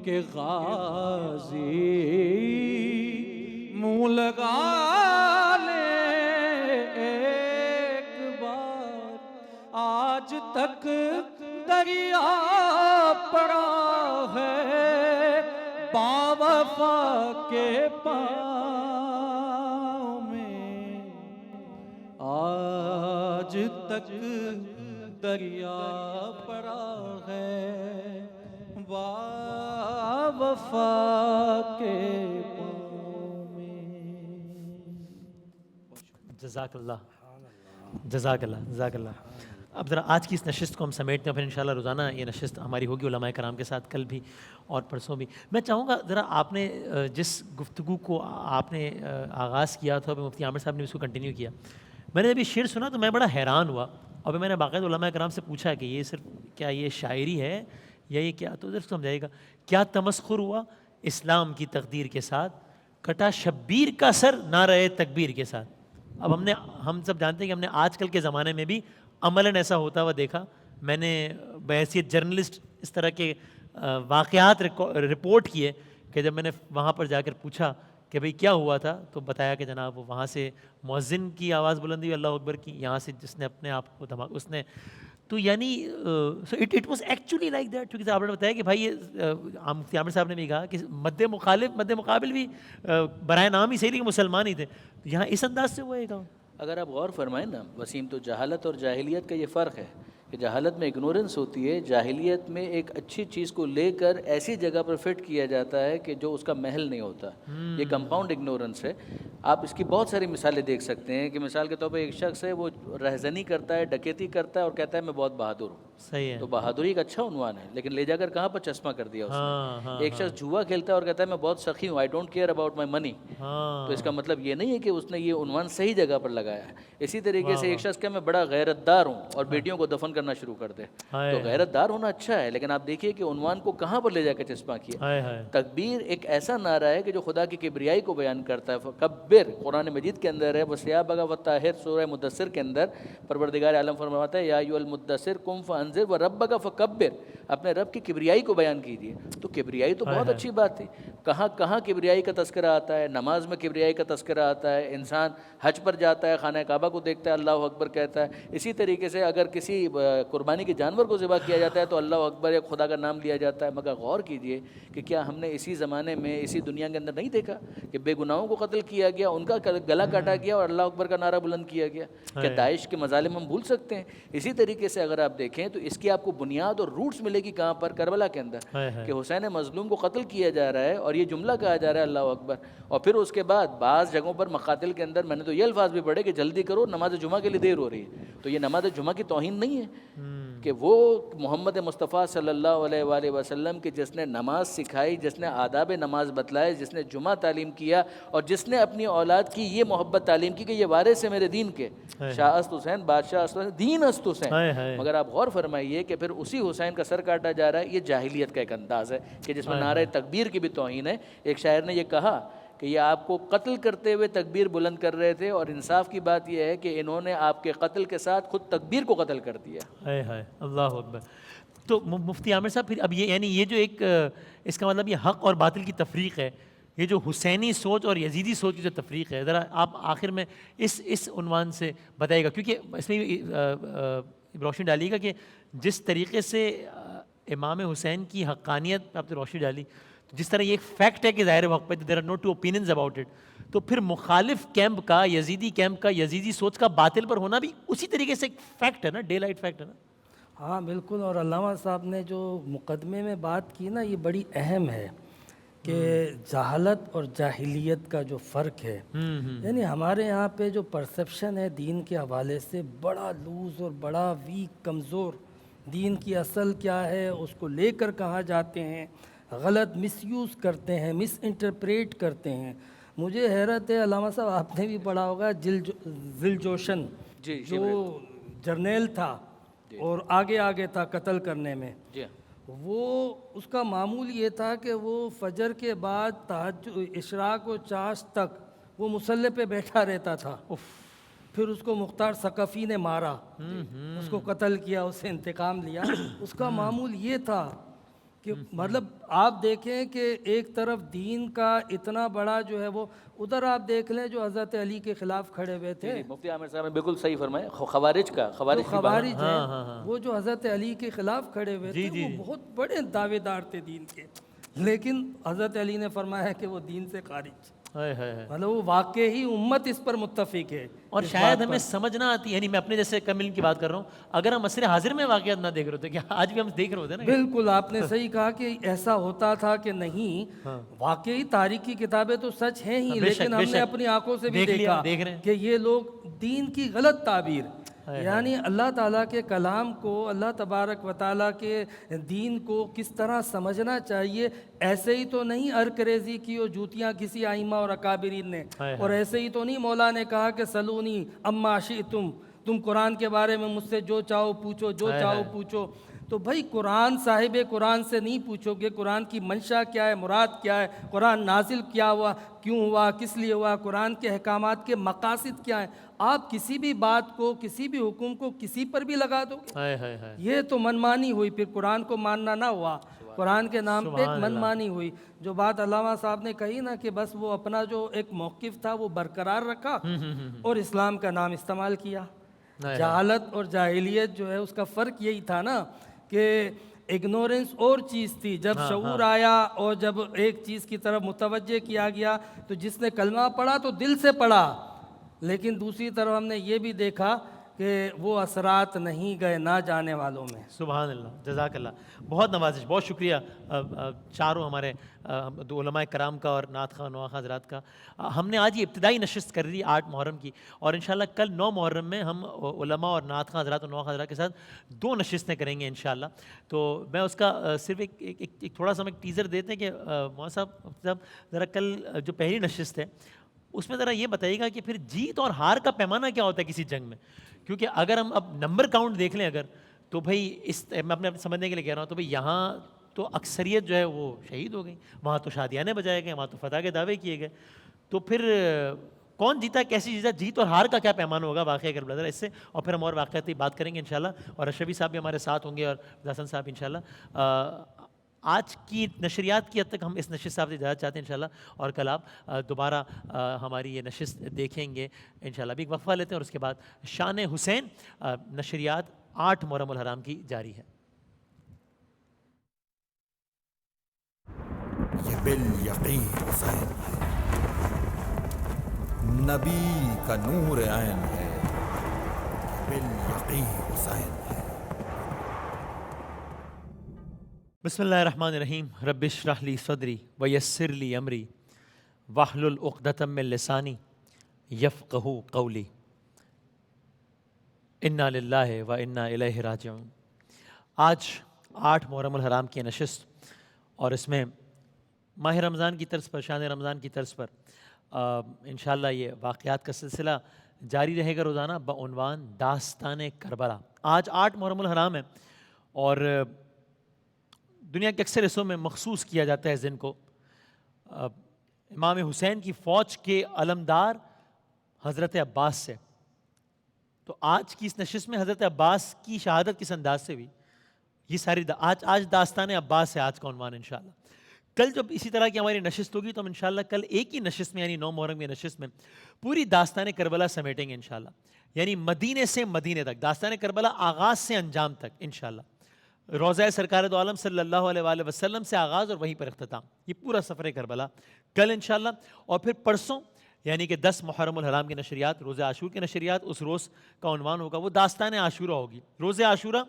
کہ غازی منہ لگا لیں ایک بار آج تک دریا پڑا ہے باوفا کے پاؤں میں آج تک دریا پڑا ہے باوفا کے پاؤں میں۔ جزاک اللہ جزاک اللہ جزاک اللہ۔ اب ذرا آج کی اس نشست کو ہم سمیٹتے ہیں، پھر انشاءاللہ روزانہ یہ نشست ہماری ہوگی علماء کرام کے ساتھ، کل بھی اور پرسوں بھی۔ میں چاہوں گا ذرا آپ نے جس گفتگو کو آپ نے آغاز کیا تھا، مفتی عامر صاحب نے اس کو کنٹینیو کیا، میں نے جب یہ شعر سنا تو میں بڑا حیران ہوا، اور پھر میں نے باقاعدہ علماء کرام سے پوچھا کہ یہ صرف کیا یہ شاعری ہے یا یہ کیا، تو ذرا سمجھائے گا کیا تمسخر ہوا اسلام کی تقدیر کے ساتھ، کٹا شبیر کا سر نہ رہے تکبیر کے ساتھ۔ اب ہم سب جانتے ہیں کہ ہم نے آج کل کے زمانے میں بھی عملاً ایسا ہوتا ہوا دیکھا۔ میں نے بحیثیت جرنلسٹ اس طرح کے واقعات رپورٹ کیے کہ جب میں نے وہاں پر جا کر پوچھا کہ بھئی کیا ہوا تھا، تو بتایا کہ جناب وہ وہاں سے مؤذن کی آواز بلندی اللہ اکبر کی، یہاں سے جس نے اپنے آپ کو دھماکہ اس نے، تو یعنی it was actually like that, کیونکہ آپ نے بتایا کہ بھائی یہ مفتی عامر صاحب نے بھی کہا کہ مد مقابل بھی برائے نام ہی صحیح لیکن مسلمان ہی تھے، یہاں اس انداز سے ہوا یہ کام۔ اگر آپ غور فرمائیں نا وسیم، تو جہالت اور جاہلیت کا یہ فرق ہے کہ جہالت میں اگنورنس ہوتی ہے. جاہلیت میں ایک اچھی چیز کو لے کر ایسی جگہ پر فٹ کیا جاتا ہے کہ جو اس کا محل نہیں ہوتا. یہ کمپاؤنڈ اگنورنس ہے. آپ اس کی بہت ساری مثالیں دیکھ سکتے ہیں کہ مثال کے طور پہ ایک شخص ہے وہ رہزنی کرتا ہے, ڈکیتی کرتا ہے اور کہتا ہے میں بہت بہادر ہوں. صحیح ہے. تو بہادری ایک اچھا عنوان ہے, لیکن لے جا کر کہاں پر چشمہ کر دیا اس نے. ایک شخص جوا کھیلتا ہے اور کہتا ہے میں بہت سخی ہوں, I don't care about my money. تو اس کا مطلب یہ نہیں ہے کہ اس نے یہ عنوان صحیح جگہ پر لگایا ہے. اسی طریقے سے ایک شخص کہ میں بڑا غیرت دار ہوں اور بیٹیوں کو دفن کرنا شروع کر دے. تو غیرت دار ہونا اچھا ہے, لیکن آپ دیکھیے کہ عنوان کو کہاں پر لے جا کے چسپاں کیا. تکبیر ایک ایسا نعرہ ہے کہ جو خدا کی کبریائی کو بیان کرتا ہے. فکبر قرآن مجید کے اندر ہے, وَثِيَابَكَ وَطَّهِّرْ سورہ مدثر کے اندر پروردگار عالم فرماتا ہے یا ایھا المدثر قم فانذر وربک فکبر, اپنے رب کی کبریائی کو بیان کیجیے. تو کبریائی تو بہت اچھی بات تھی. کہاں کہاں کبریائی کا تذکرہ آتا ہے. نماز میں کبریائی کا تذکرہ آتا ہے. انسان حج پر جاتا ہے, خانہ کعبہ کو دیکھتا ہے, اللہ اکبر کہتا ہے. اسی طریقے سے اگر کسی قربانی کے جانور کو ذبح کیا جاتا ہے تو اللہ اکبر یا خدا کا نام لیا جاتا ہے. مگر غور کیجئے کہ کیا ہم نے اسی زمانے میں اسی دنیا کے اندر نہیں دیکھا کہ بے گناہوں کو قتل کیا گیا, ان کا گلا کاٹا گیا اور اللہ اکبر کا نعرہ بلند کیا گیا. کیا داعش کے مظالم ہم بھول سکتے ہیں؟ اسی طریقے سے اگر آپ دیکھیں تو اس کی آپ کو بنیاد اور روٹس ملے گی کہاں پر, کربلا کے اندر, کہ حسین مظلوم کو قتل کیا جا رہا ہے اور یہ جملہ کہا جا رہا ہے اللہ اکبر. اور پھر اس کے بعد بعض جگہوں پر مقاتل کے اندر میں نے تو یہ الفاظ بھی پڑھے کہ جلدی کرو نماز جمعہ کے لیے دیر ہو رہی ہے. تو یہ نماز جمعہ کی توہین نہیں ہے کہ وہ محمد مصطفیٰ صلی اللہ علیہ وآلہ وسلم کے جس نے نماز سکھائی, جس نے آداب نماز بتلائے, جس نے جمعہ تعلیم کیا اور جس نے اپنی اولاد کی یہ محبت تعلیم کی کہ یہ وارث ہے میرے دین کے, شاہ است حسین بادشاہ است حسین دین است حسین. مگر آپ غور فرمائیے کہ پھر اسی حسین کا سر کاٹا جا رہا ہے. یہ جاہلیت کا ایک انداز ہے کہ جس میں نعرہ تکبیر کی بھی توہین ہے. ایک شاعر نے یہ کہا کہ یہ آپ کو قتل کرتے ہوئے تکبیر بلند کر رہے تھے, اور انصاف کی بات یہ ہے کہ انہوں نے آپ کے قتل کے ساتھ خود تکبیر کو قتل کر دیا. اللہ اکبر. تو مفتی عامر صاحب پھر اب یہ یعنی یہ جو ایک اس کا مطلب یہ حق اور باطل کی تفریق ہے, یہ جو حسینی سوچ اور یزیدی سوچ کی جو تفریق ہے, ذرا آپ آخر میں اس عنوان سے بتائیے گا, کیونکہ اس میں روشنی ڈالیے گا کہ جس طریقے سے امام حسین کی حقانیت پہ آپ نے روشنی ڈالی, جس طرح یہ ایک فیکٹ ہے کہ ظاہر وقت پہ there are no two opinions about it, تو پھر مخالف کیمپ کا, یزیدی کیمپ کا, یزیدی سوچ کا باطل پر ہونا بھی اسی طریقے سے ایک فیکٹ ہے نا, ڈے لائٹ فیکٹ ہے نا. ہاں بالکل. اور علامہ صاحب نے جو مقدمے میں بات کی نا, یہ بڑی اہم ہے کہ جہالت اور جاہلیت کا جو فرق ہے. یعنی ہمارے یہاں پہ جو پرسیپشن ہے دین کے حوالے سے بڑا لوز اور بڑا ویک, کمزور. دین کی اصل کیا ہے, اس کو لے کر کہاں جاتے ہیں, غلط مس یوز کرتے ہیں, مس انٹرپریٹ کرتے ہیں. مجھے حیرت ہے علامہ صاحب, آپ نے بھی پڑھا ہوگا ذل جوشن جو جرنیل تھا اور آگے تھا قتل کرنے میں, وہ اس کا معمول یہ تھا کہ وہ فجر کے بعد اشراق و چاشت تک وہ مسلح پہ بیٹھا رہتا تھا. پھر اس کو مختار ثقفی نے مارا, اس کو قتل کیا, اس سے انتقام لیا. اس کا معمول یہ تھا کہ مطلب آپ دیکھیں کہ ایک طرف دین کا اتنا بڑا جو ہے وہ, ادھر آپ دیکھ لیں جو حضرت علی کے خلاف کھڑے ہوئے تھے. مفتی عامر صاحب نے بالکل صحیح فرمایا. خوارج ہیں وہ جو حضرت علی کے خلاف کھڑے ہوئے تھے, وہ بہت بڑے دعوے دار تھے دین کے, لیکن حضرت علی نے فرمایا کہ وہ دین سے خارج. مطلب وہ واقعی امت اس پر متفق ہے. اور شاید ہمیں سمجھ نہ آتی, یعنی میں اپنے جیسے کم علم کی بات کر رہا ہوں, اگر ہم عصر حاضر میں واقعات نہ دیکھ رہے ہوتے, کہ آج بھی ہم دیکھ رہے ہوتے نا. بالکل آپ نے صحیح کہا کہ ایسا ہوتا تھا کہ نہیں, واقعی تاریخی کتابیں تو سچ ہیں ہی, لیکن ہم نے اپنی آنکھوں سے بھی دیکھا کہ یہ لوگ دین کی غلط تعبیر, یعنی اللہ تعالیٰ کے کلام کو, اللہ تبارک و تعالیٰ کے دین کو کس طرح سمجھنا چاہیے, ایسے ہی تو نہیں ارکریزی کی اور جوتیاں کسی آئمہ اور اکابرین نے, اور ایسے ہی تو نہیں مولا نے کہا کہ سلونی اما شئتم, تم قرآن کے بارے میں مجھ سے جو چاہو پوچھو, جو چاہو پوچھو. تو بھائی قرآن صاحب قرآن سے نہیں پوچھو گے قرآن کی منشا کیا ہے, مراد کیا ہے, قرآن نازل کیا ہوا, کیوں ہوا, کس لیے ہوا, قرآن کے احکامات کے مقاصد کیا ہیں. آپ کسی بھی بات کو, کسی بھی حکم کو کسی پر بھی لگا دو گے, یہ تو منمانی ہوئی, پھر قرآن کو ماننا نہ ہوا, قرآن کے نام پہ ایک منمانی ہوئی. جو بات علامہ صاحب نے کہی نا کہ بس وہ اپنا جو ایک موقف تھا وہ برقرار رکھا اور اسلام کا نام استعمال کیا. جہالت اور جاہلیت جو ہے اس کا فرق یہی تھا نا کہ اگنورنس اور چیز تھی, جب شعور آیا اور جب ایک چیز کی طرف متوجہ کیا گیا تو جس نے کلمہ پڑھا تو دل سے پڑھا, لیکن دوسری طرف ہم نے یہ بھی دیکھا کہ وہ اثرات نہیں گئے نہ جانے والوں میں۔ سبحان اللہ، جزاک اللہ، بہت نوازش، بہت شکریہ چاروں ہمارے دو علماء کرام کا اور نعت خواہ نوا خواہ حضرات کا۔ ہم نے آج یہ ابتدائی نشست کر لی 8 محرم کی، اور انشاءاللہ کل 9 محرم میں ہم علماء اور نعت خواہ حضرات اور نوا خواہ حضرات کے ساتھ 2 نشستیں کریں گے انشاءاللہ۔ تو میں اس کا صرف ایک تھوڑا سا ایک ٹیزر دیتے ہیں کہ مولانا صاحب ذرا کل جو پہلی نشست ہے اس میں ذرا یہ بتائیے گا کہ پھر جیت اور ہار کا پیمانہ کیا ہوتا ہے کسی جنگ میں، کیونکہ اگر ہم اب نمبر کاؤنٹ دیکھ لیں اگر، تو بھائی میں اپنے سمجھنے کے لیے کہہ رہا ہوں، تو بھائی یہاں تو اکثریت جو ہے وہ شہید ہو گئی، وہاں تو شادیانے بجائے گئے، وہاں تو فتح کے دعوے کیے گئے، تو پھر کون جیتا، کیسی جیتا، جیت اور ہار کا کیا پیمانہ ہوگا واقعہ کربلا ذرا اس سے، اور پھر ہم اور واقعاتی بات کریں گے انشاءاللہ، اور اشرفی صاحب بھی ہمارے ساتھ ہوں گے اور حسن صاحب انشاءاللہ۔ آج کی نشریات کی حد تک ہم اس نشست صاحب سے اجازت چاہتے ہیں انشاءاللہ، اور کل آپ دوبارہ ہماری یہ نشست دیکھیں گے انشاءاللہ۔ ابھی ایک وقفہ لیتے ہیں اور اس کے بعد شان حسین نشریات 8 محرم الحرام کی جاری ہے۔ یہ بالیقین حسین ہے، نبی کا نور عین ہے، بالیقین حسین ہے۔ بسم اللہ الرحمن الرحیم، رب اشرح لی صدری ویسر لی امری واحلل عقدۃ من لسانی یفقہوا قولی، انا للہ و انا الیہ راجعون۔ آج 8 محرم الحرام کی نشست، اور اس میں ماہ رمضان کی طرز پر، شان رمضان کی طرز پر انشاءاللہ یہ واقعات کا سلسلہ جاری رہے گا روزانہ بعنوان داستان کربلا۔ آج 8 محرم الحرام ہے، اور دنیا کے اکثر حصوں میں مخصوص کیا جاتا ہے اس دن کو امام حسین کی فوج کے علمدار حضرت عباس سے۔ تو آج کی اس نشست میں حضرت عباس کی شہادت کس انداز سے ہوئی، یہ ساری آج داستان عباس ہے آج کا عنوان انشاءاللہ۔ کل جب اسی طرح کی ہماری نشست ہوگی تو ہم انشاءاللہ کل ایک ہی نشست میں، یعنی 9 محرم کی نشست میں پوری داستان کربلا سمیٹیں گے انشاءاللہ، یعنی مدینے سے مدینے تک، داستان کربلا آغاز سے انجام تک انشاءاللہ، روضہ سرکار دو عالم صلی اللہ علیہ وآلہ وسلم سے آغاز اور وہیں پر اختتام، یہ پورا سفر کربلا کل انشاءاللہ۔ اور پھر پرسوں یعنی کہ 10 محرم الحرام کی نشریات، روز عاشور کی نشریات، اس روز کا عنوان ہوگا وہ داستان عاشورہ ہوگی، روز عاشورہ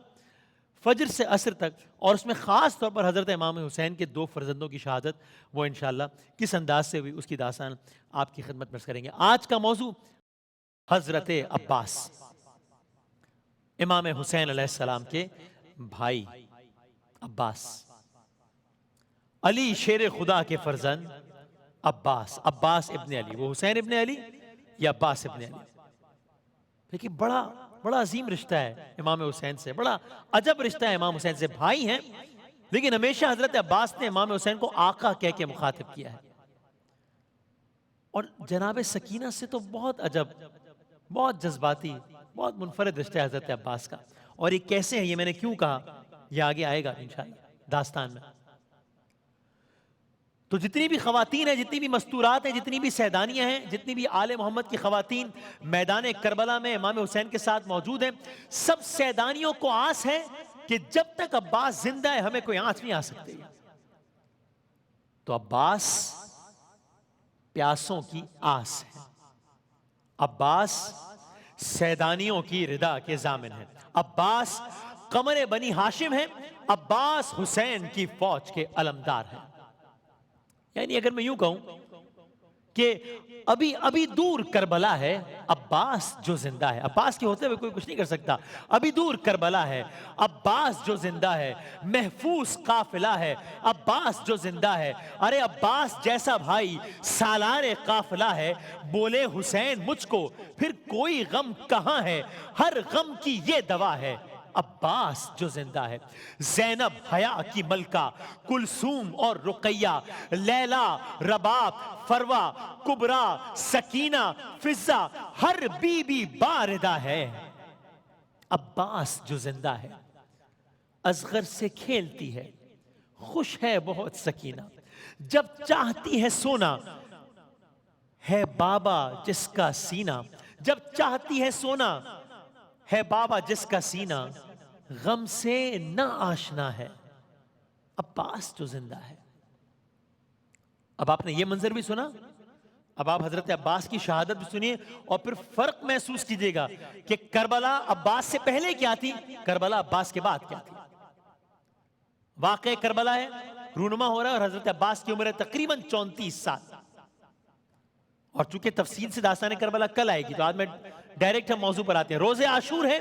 فجر سے عصر تک، اور اس میں خاص طور پر حضرت امام حسین کے 2 فرزندوں کی شہادت وہ انشاءاللہ کس انداز سے ہوئی اس کی داستان آپ کی خدمت میں کریں گے۔ آج کا موضوع حضرت عباس، امام حسین علیہ السلام کے بھائی عباس، علی شیر خدا کے فرزند عباس، عباس ابن علی، وہ حسین ابن علی یا عباس ابن علی۔ دیکھیں بڑا عظیم رشتہ ہے امام حسین سے، بڑا عجب رشتہ ہے امام حسین سے، بھائی ہیں لیکن ہمیشہ حضرت عباس نے امام حسین کو آقا کہہ کے مخاطب کیا ہے۔ اور جناب سکینہ سے تو بہت عجب، بہت جذباتی، بہت منفرد رشتہ ہے حضرت عباس کا، اور یہ کیسے ہے یہ میں نے کیوں کہا یہ آگے آئے گا انشاءاللہ داستان میں۔ تو جتنی بھی خواتین ہیں، جتنی بھی مستورات ہیں، جتنی بھی سیدانیاں ہیں، جتنی بھی آل محمد کی خواتین میدان کربلا میں امام حسین کے ساتھ موجود ہیں، سب سیدانیوں کو آس ہے کہ جب تک عباس زندہ ہے ہمیں کوئی آنچ نہیں آ سکتی۔ تو عباس پیاسوں کی آس ہے، عباس سیدانیوں کی رضا کے ضامن ہے، عباس قمر بنی ہاشم ہے، عباس حسین کی فوج کے علمدار ہیں۔ یعنی اگر میں یوں کہوں کہ ابھی دور کربلا ہے، عباس جو زندہ ہے، عباس کے ہوتے ہوئے کوئی کچھ نہیں کر سکتا، ابھی دور کربلا ہے، عباس جو زندہ ہے، محفوظ قافلہ ہے، عباس جو زندہ ہے، ارے عباس جیسا بھائی سالار قافلہ ہے، بولے حسین مجھ کو پھر کوئی غم کہاں ہے، ہر غم کی یہ دوا ہے، عباس جو زندہ ہے۔ زینب حیا کی ملکہ، کلثوم اور رقیہ، لیلا، رباب، فروا، کبرا، سکینہ، فضہ، ہر بی بی باردہ ہے، عباس جو زندہ ہے۔ اصغر سے کھیلتی ہے، خوش ہے بہت سکینہ، جب چاہتی ہے سونا ہے بابا جس کا سینہ، جب چاہتی ہے سونا ہے بابا جس کا سینہ، غم سے نہ آشنا ہے، عباس جو زندہ ہے۔ اب آپ نے یہ منظر بھی سنا، اب آپ حضرت عباس کی شہادت بھی سنیے اور پھر فرق محسوس کیجئے گا کہ کربلا عباس سے پہلے کیا تھی، کربلا عباس کے بعد کیا تھی۔ واقع کربلا ہے، رونما ہو رہا ہے، اور حضرت عباس کی عمر ہے تقریباً 34 سال، اور چونکہ تفصیل سے داستان کربلا کل آئے گی تو آج میں ڈائریکٹ ہم موضوع پر آتے ہیں۔ روز عاشور ہے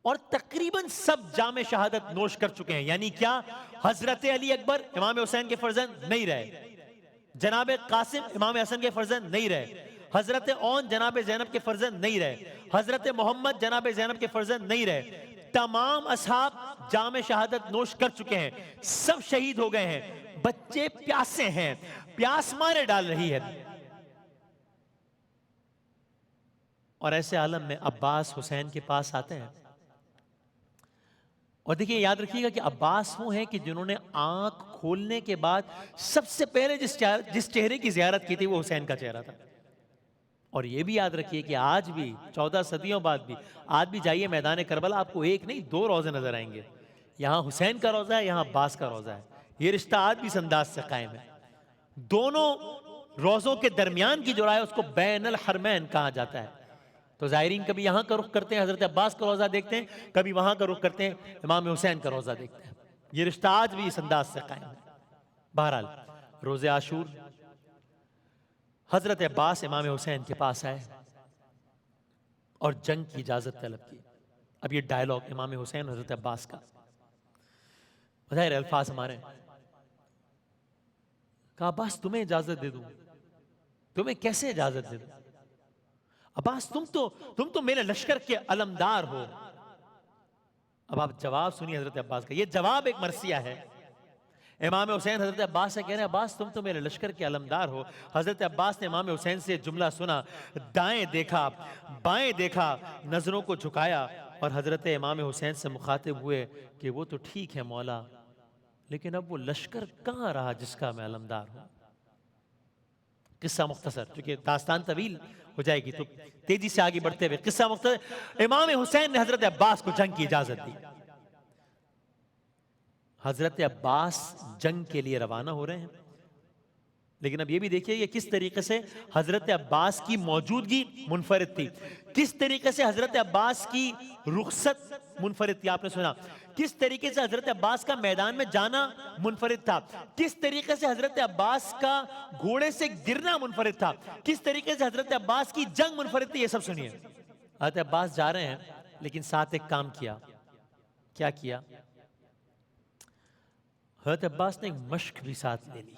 اور تقریباً سب جام شہادت نوش کر چکے ہیں، یعنی کیا، حضرت علی اکبر امام حسین کے فرزند نہیں رہے، جناب قاسم امام حسن کے فرزند نہیں رہے، حضرت اون جناب زینب کے فرزند نہیں رہے، حضرت محمد جناب زینب کے فرزند نہیں رہے، تمام اصحاب جام شہادت نوش کر چکے ہیں، سب شہید ہو گئے ہیں، بچے پیاسے ہیں، پیاس مارے ڈال رہی ہے۔ اور ایسے عالم میں عباس حسین کے پاس آتے ہیں، اور دیکھیں یاد رکھیے گا کہ عباس وہ ہیں کہ جنہوں نے آنکھ کھولنے کے بعد سب سے پہلے جس چہرے کی زیارت کی تھی وہ حسین کا چہرہ تھا۔ اور یہ بھی یاد رکھیے کہ آج بھی 14 صدیوں بعد بھی آج بھی جائیے میدان کربلا، آپ کو ایک نہیں 2 روزے نظر آئیں گے، یہاں حسین کا روزہ ہے، یہاں عباس کا روزہ ہے۔ یہ رشتہ آج بھی اس انداز سے قائم ہے۔ دونوں روزوں کے درمیان کی جو رائے اس کو بین الحرمین کہا جاتا ہے۔ تو زائرین کبھی یہاں کا رخ کرتے ہیں حضرت عباس کا روزہ دیکھتے ہیں، کبھی وہاں کا رخ کرتے ہیں امام حسین کا روزہ دیکھتے ہیں۔ یہ رشتہ آج بھی اس انداز سے قائم ہے۔ بہرحال روز عاشور حضرت عباس امام حسین کے پاس آئے اور جنگ کی اجازت طلب کی۔ اب یہ ڈائیلاگ امام حسین حضرت عباس کا، بظاہر الفاظ ہمارے، کہا عباس تمہیں اجازت دے دوں، تمہیں کیسے اجازت دے دوں؟ عباس تم تو میرے لشکر کے علمدار ہو۔ اب آپ جواب سنیے حضرت عباس کا، یہ جواب ایک مرثیہ ہے۔ امام حسین حضرت عباس سے کہہ رہے ہیں عباس تم تو میرے لشکر کے علمدار ہو۔ حضرت عباس نے امام حسین سے جملہ سنا، دائیں دیکھا بائیں دیکھا، نظروں کو جھکایا اور حضرت امام حسین سے مخاطب ہوئے کہ وہ تو ٹھیک ہے مولا، لیکن اب وہ لشکر کہاں رہا جس کا میں علمدار ہوں۔ قصہ مختصر، چونکہ داستان طویل ہو جائے گی تو تیزی سے آگے بڑھتے ہوئے قصہ مختصر، امام حسین نے حضرت عباس کو جنگ کی اجازت دی۔ حضرت عباس جنگ کے لیے روانہ ہو رہے ہیں، لیکن اب یہ بھی دیکھیے یہ کس طریقے سے حضرت عباس کی موجودگی منفرد تھی، کس طریقے سے حضرت عباس کی رخصت منفرد تھی۔ آپ نے سنا کس طریقے سے حضرت عباس کا میدان میں جانا منفرد تھا، کس طریقے سے حضرت عباس کا گھوڑے سے گرنا منفرد تھا، کس طریقے سے حضرت عباس کی جنگ منفرد تھی۔ یہ سب سنیے۔ حضرت عباس جا رہے ہیں لیکن ساتھ ایک کام کیا۔ کیا کیا؟ حضرت عباس نے ایک مشق بھی ساتھ لے لی،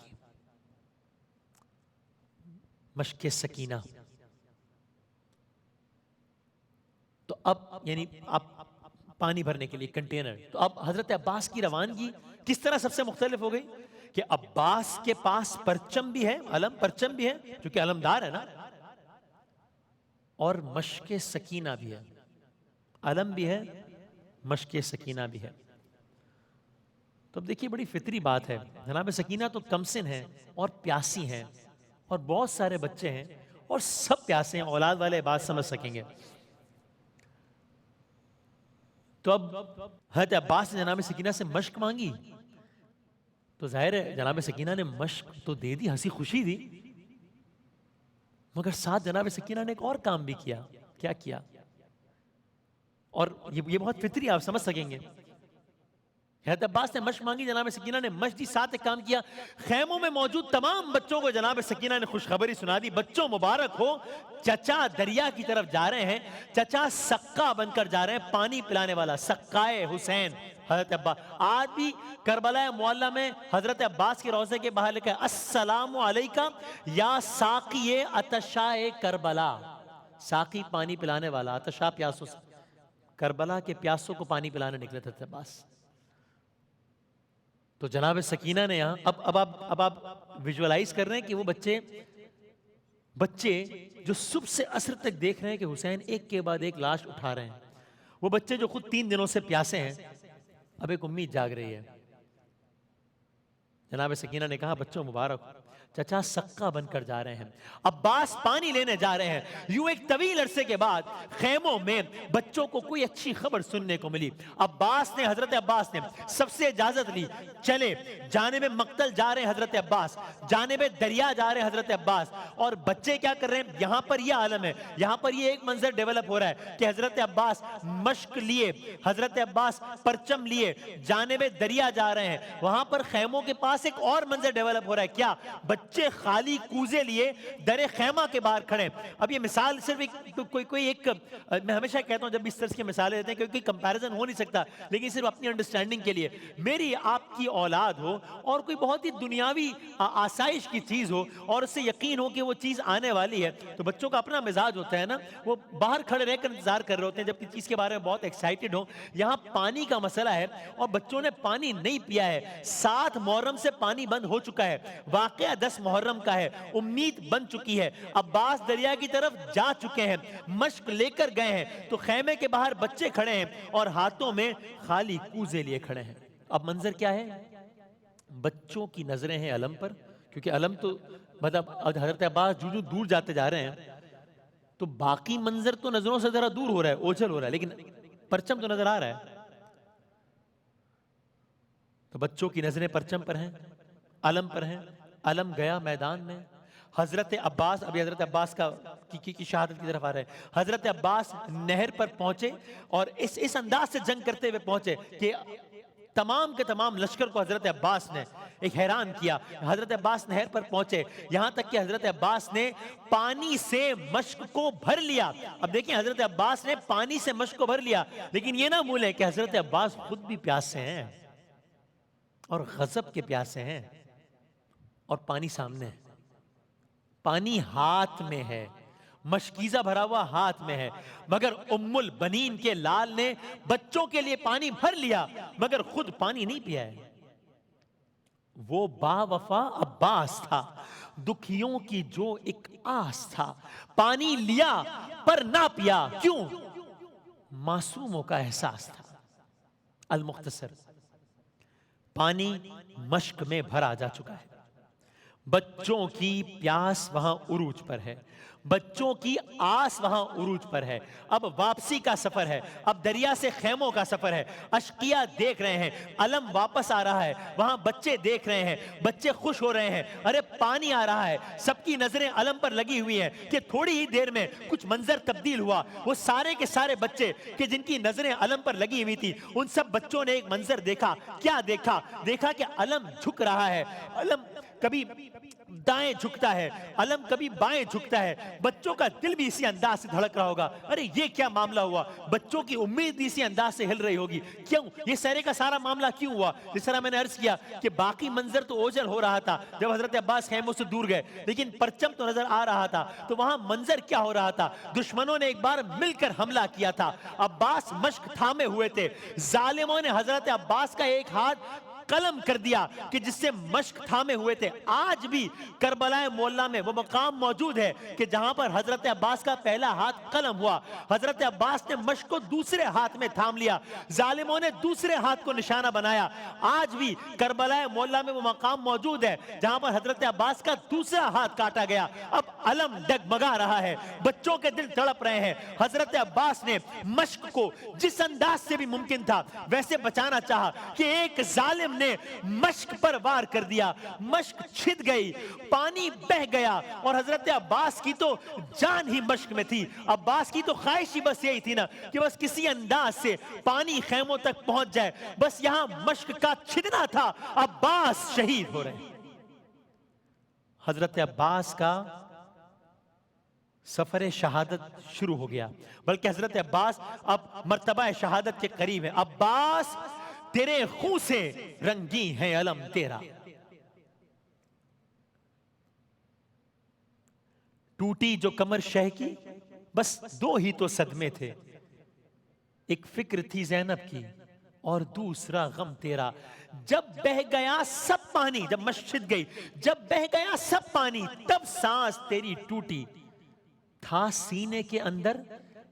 مشق سکینہ۔ تو اب یعنی آپ پانی بھرنے کے لیے کنٹینر، تو اب حضرت عباس کی روانگی کس طرح سب سے مختلف ہو گئی کہ عباس کے پاس پرچم بھی ہے، علم پرچم بھی ہے کیونکہ علمدار ہے نا، اور مشق سکینہ بھی ہے، علم بھی ہے مشق سکینہ بھی ہے۔ تو اب دیکھیے بڑی فطری بات ہے، جناب سکینہ تو کمسن ہیں اور پیاسی ہیں اور بہت سارے بچے ہیں اور سب پیاسے ہیں، اولاد والے بات سمجھ سکیں گے۔ تو اب حضرت عباس نے جناب سکینہ سے مشق مانگی تو ظاہر ہے جناب سکینہ نے مشق تو دے دی، ہنسی خوشی دی، مگر ساتھ جناب سکینہ نے ایک اور کام بھی کیا۔ کیا کیا؟ اور یہ بہت فطری آپ سمجھ سکیں گے۔ حضرت عباس نے مشق مانگی، جناب سکینہ نے مشق دی، ساتھ ایک کام کیا، خیموں میں موجود تمام بچوں کو جناب سکینہ نے خوشخبری سنا دی، بچوں مبارک ہو، چچا دریا کی طرف جا رہے ہیں، چچا سقا بن کر جا رہے ہیں، پانی پلانے والا، سقائے حسین حضرت عباس۔ آج بھی کربلا معلیٰ میں حضرت عباس کے روضے کے باہر لکھا ہے السلام علیکہ یا ساقی عطشاء کربلا، ساقی پانی پلانے والا، عطشاء پیاسوں سے، کربلا کے پیاسوں کو پانی پلانے نکلے تھے حضرت عباس۔ تو جناب سکینہ نے یہاں اب آپ ویژولائز کر رہے ہیں کہ وہ بچے جو صبح سے عصر تک دیکھ رہے ہیں کہ حسین ایک کے بعد ایک لاش اٹھا رہے ہیں، وہ بچے جو خود 3 دنوں سے پیاسے ہیں، اب ایک امید جاگ رہی ہے۔ جناب سکینہ نے کہا بچوں مبارک، چچا سکا بن کر جا رہے ہیں، عباس پانی لینے جا رہے ہیں. یوں ایک طویل عرصے کے بعد خیموں میں بچوں کو کوئی اچھی خبر سننے کو ملی. حضرت عباس نے سب سے اجازت لی، چلے جانب مقتل جا رہے ہیں حضرت عباس، جانب دریا جا رہے ہیں حضرت عباس. اور بچے کیا کر رہے ہیں؟ یہاں پر یہ عالم ہے، یہاں پر یہ ایک منظر ڈیولپ ہو رہا ہے کہ حضرت عباس مشق لیے، حضرت عباس پرچم لیے جانب دریا جا رہے ہیں. وہاں پر خیموں کے پاس ایک اور منظر ڈیولپ ہو رہا ہے. کیا؟ بچے خالی کوزے لیے در خیمہ کے باہر کھڑے. اب یہ مثال صرف کوئی ایک، میں ہمیشہ کہتا ہوں جب اس طرح کی مثالیں دیتے ہیں کیونکہ کمپیریزن ہو نہیں سکتا، لیکن صرف اپنی انڈرسٹینڈنگ کے لیے. میری آپ کی اولاد ہو اور کوئی بہت ہی دنیاوی آسائش کی چیز ہو اور اس سے یقین ہو کہ وہ چیز آنے والی ہے، تو بچوں کا اپنا مزاج ہوتا ہے نا، وہ باہر کھڑے رہ کر انتظار کر رہے ہوتے ہیں جب کسی چیز کے بارے میں بہت ایکسائٹڈ ہوں. یہاں پانی کا مسئلہ ہے اور بچوں نے پانی نہیں پیا ہے. 7 محرم سے پانی بند ہو چکا ہے، واقعہ 10 محرم کا ہے، امید بن چکی ہے. عباس دریا کی طرف جا چکے ہیں، مشق لے کر گئے ہیں، تو خیمے کے باہر بچے کھڑے ہیں اور ہاتھوں میں خالی کوزے لیے کھڑے ہیں. اب منظر کیا ہے؟ بچوں کی نظریں ہیں علم پر، کیونکہ علم تو مطلب حضرت عباس جو دور جاتے جا رہے ہیں تو باقی منظر تو نظروں سے ذرا دور ہو رہا ہے، اوجھل ہو رہا ہے، لیکن پرچم تو نظر آ رہا ہے. تو بچوں کی نظریں پرچم پر ہیں، علم پر ہیں. علم گیا میدان میں. حضرت عباس، ابھی حضرت عباس کی شہادت کی طرف آ رہے ہیں. حضرت عباس نہر پر پہنچے اور اس انداز سے جنگ کرتے ہوئے پہنچے کہ تمام کے تمام لشکر کو حضرت عباس نے ایک حیران کیا. حضرت عباس نہر پر پہنچے، یہاں تک کہ حضرت عباس نے پانی سے مشک کو بھر لیا. اب دیکھیں حضرت عباس نے پانی سے مشک کو بھر لیا، لیکن یہ نہ بھولیں کہ حضرت عباس خود بھی پیاسے ہیں اور غضب کے پیاسے ہیں، اور پانی سامنے ہے، پانی ہاتھ میں ہے، مشکیزہ بھرا ہوا ہاتھ میں ہے. مگر ام البنین کے لال نے بچوں کے لیے پانی بھر لیا مگر خود پانی نہیں پیا ہے. وہ با وفا عباس تھا، دکھیوں کی جو ایک آس تھا. پانی لیا پر نہ پیا، کیوں؟ معصوموں کا احساس تھا. المختصر، پانی مشک میں بھرا جا چکا ہے. بچوں کی پیاس وہاں عروج پر ہے، بچوں کی آس وہاں عروج پر ہے. اب واپسی کا سفر ہے، اب دریا سے خیموں کا سفر ہے. اشقیاء دیکھ رہے ہیں، علم واپس آ رہا ہے، وہاں بچے دیکھ رہے ہیں، بچے خوش ہو رہے ہیں، ارے پانی آ رہا ہے. سب کی نظریں علم پر لگی ہوئی ہیں کہ تھوڑی ہی دیر میں کچھ منظر تبدیل ہوا. وہ سارے کے سارے بچے کہ جن کی نظریں علم پر لگی ہوئی تھی، ان سب بچوں نے ایک منظر دیکھا. کیا دیکھا؟ دیکھا کہ علم جھک رہا ہے. علم کبھی دائیں جھکتا ہے، علم کبھی بائیں جھکتا ہے. بچوں کا دل بھی اسی انداز سے دھڑک رہا ہوگا، ارے یہ کیا معاملہ ہوا. بچوں کی امید بھی اسی انداز سے ہل رہی ہوگی، کیوں یہ سارے کا سارا معاملہ کیوں ہوا. جس طرح میں نے عرض کیا کہ باقی منظر تو اوجھل ہو رہا تھا جب حضرت عباس خیموں سے دور گئے، لیکن پرچم تو نظر آ رہا تھا. تو وہاں منظر کیا ہو رہا تھا؟ دشمنوں نے ایک بار مل کر حملہ کیا تھا. عباس مشک تھامے ہوئے تھے، ظالموں نے حضرت عباس کا ایک ہاتھ قلم کر دیا کہ جس سے مشک تھامے ہوئے تھے. آج بھی کربلا معلیٰ میں وہ مقام موجود ہے کہ جہاں پر حضرت عباس کا پہلا ہاتھ قلم ہوا. حضرت عباس نے مشک کو دوسرے ہاتھ میں تھام لیا، ظالموں نے دوسرے ہاتھ کو نشانہ بنایا. آج بھی کربلا معلیٰ میں وہ مقام موجود ہے جہاں پر حضرت عباس کا دوسرا ہاتھ کاٹا گیا. اب علم ڈگمگا رہا ہے، بچوں کے دل تڑپ رہے ہیں. حضرت عباس نے مشک کو جس انداز سے بھی ممکن تھا ویسے بچانا چاہا کہ ایک ظالم نے مشک پر وار کر دیا. مشک چھد گئی، پانی بہ گیا، اور حضرت عباس کی تو جان ہی مشک میں تھی. عباس کی تو خواہش ہی بس یہی تھی نا کہ بس کسی انداز سے پانی خیموں تک پہنچ جائے. بس یہاں مشک کا چھدنا تھا. عباس شہید ہو رہے ہیں. حضرت عباس کا سفر شہادت شروع ہو گیا، بلکہ حضرت عباس اب مرتبہ شہادت کے قریب ہے. عباس تیرے خون سے رنگی ہے علم تیرا. ٹوٹی جو کمر شہ کی، بس 2 ہی تو صدمے تھے. ایک فکر تھی زینب کی اور دوسرا غم تیرا. جب بہ گیا سب پانی، جب مشک گئی، جب بہ گیا سب پانی، تب سانس تیری ٹوٹی. تھا سینے کے اندر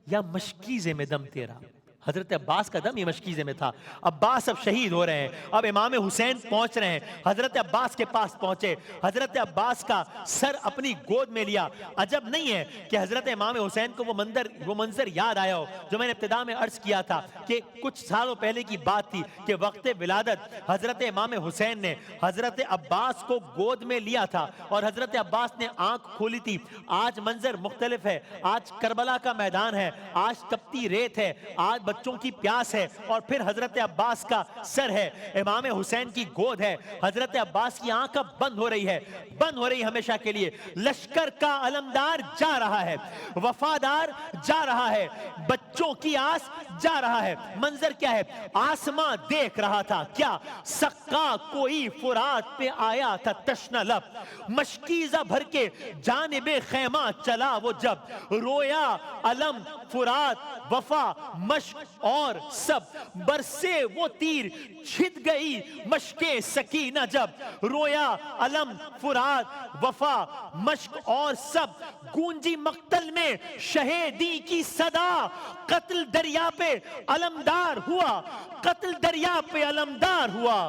یا مشکیزے میں دم تیرا. حضرت عباس کا دم یہ مشکیزے میں تھا. عباس اب شہید ہو رہے ہیں, اب امام حسین پہنچ رہے ہیں, حضرت عباس کے پاس پہنچے, حضرت عباس کا سر اپنی گود میں لیا. عجب نہیں ہے کہ حضرت امام حسین کو وہ منظر یاد آیا ہو جو میں نے ابتدا میں عرض کیا تھا کہ کچھ سالوں پہلے کی بات تھی کہ وقت ولادت حضرت امام حسین نے حضرت عباس کو گود میں لیا تھا اور حضرت عباس نے آنکھ کھولی تھی. آج منظر مختلف ہے, آج کربلا کا میدان ہے, آج تپتی ریت ہے, آج بچوں کی پیاس ہے, اور پھر حضرت عباس کا سر ہے, امام حسین کی گود ہے, حضرت عباس کی آنکھ اب بند ہو رہی ہے, بند ہو رہی ہمیشہ کے لیے. لشکر کا علمدار جا رہا ہے, وفادار جا رہا ہے, بچوں کی آس جا رہا ہے. منظر کیا ہے؟ آسمان دیکھ رہا تھا کیا؟ سقا کوئی فرات پہ آیا تھا تشنہ لب, مشکیزہ بھر کے جانب خیمہ چلا وہ جب, رویا علم فرات وفا مشق اور سب, برسے وہ تیر چھت گئی مشق سکینہ جب, رویا علم فرات وفا مشق اور سب, گونجی مقتل میں شہیدی کی صدا, قتل دریا پہ علمدار ہوا, قتل دریا پہ علمدار ہوا,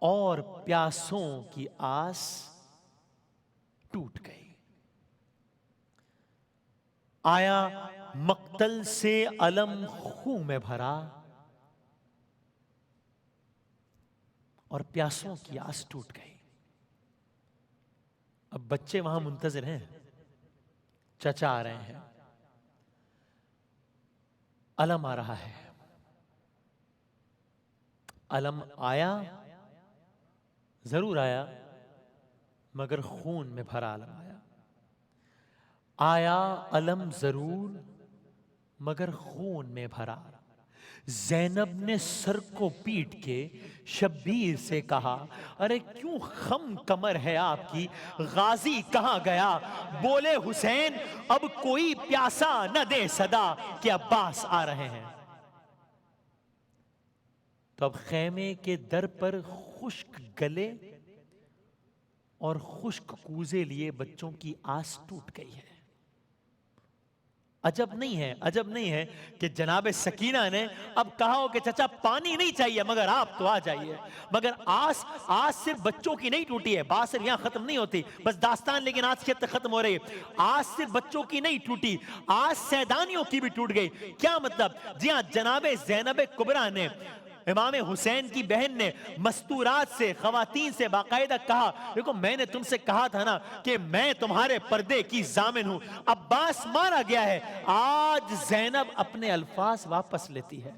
اور پیاسوں کی آس ٹوٹ گئی. آیا مقتل سے علم خون میں بھرا اور پیاسوں کی آس ٹوٹ گئی. اب بچے وہاں منتظر ہیں, چچا آ رہے ہیں, علم آ رہا ہے. علم آیا, ضرور آیا, مگر خون میں بھرا علم آیا. آیا علم ضرور مگر خون میں بھرا. زینب نے سر کو پیٹ کے شبیر سے کہا, ارے کیوں خم کمر ہے آپ کی, غازی کہاں گیا؟ بولے حسین اب کوئی پیاسا نہ دے صدا کہ عباس آ رہے ہیں. تو اب خیمے کے در پر خشک گلے اور خشک کوزے لیے بچوں کی آس ٹوٹ گئی ہے. عجب نہیں ہے کہ جناب سکینہ نے اب کہا ہو کہ چچا پانی نہیں چاہیے مگر آپ تو آ جائیے. مگر آس صرف بچوں کی نہیں ٹوٹی ہے, بات صرف یہاں ختم نہیں ہوتی بس داستان, لیکن آج کی ختم ہو رہی ہے. آس صرف بچوں کی نہیں ٹوٹی, آس سیدانیوں کی بھی ٹوٹ گئی. کیا مطلب؟ جی ہاں, جناب زینب کبریٰ نے, امام حسین کی بہن نے مستورات سے, خواتین سے باقاعدہ کہا, دیکھو میں نے تم سے کہا تھا نا کہ میں تمہارے پردے کی ضامن ہوں, عباس مارا گیا ہے. آج زینب اپنے الفاظ واپس لیتی ہے.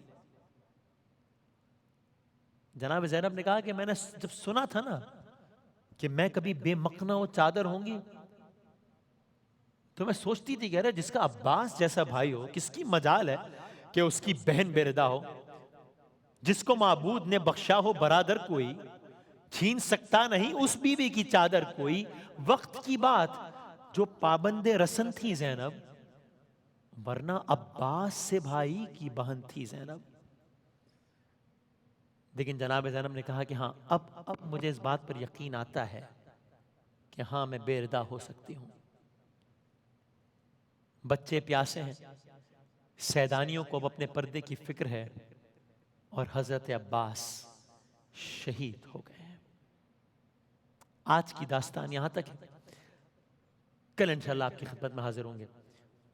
جناب زینب نے کہا کہ میں نے جب سنا تھا نا کہ میں کبھی بے مقنع و چادر ہوں گی تو میں سوچتی تھی کہ جس کا عباس جیسا بھائی ہو کس کی مجال ہے کہ اس کی بہن بے ردا ہو. جس کو معبود نے بخشا ہو برادر کوئی, چھین سکتا نہیں اس بیوی کی چادر کوئی. وقت کی بات جو پابند رسن تھی زینب, ورنہ عباس سے بھائی کی بہن تھی زینب. لیکن جناب زینب نے کہا کہ ہاں اب مجھے اس بات پر یقین آتا ہے کہ ہاں میں بے ردا ہو سکتی ہوں. بچے پیاسے ہیں, سیدانیوں کو اب اپنے پردے کی فکر ہے, اور حضرت عباس شہید ہو گئے ہیں. آج کی داستان یہاں تک ہے. کل انشاءاللہ آپ کی خدمت میں حاضر ہوں گے,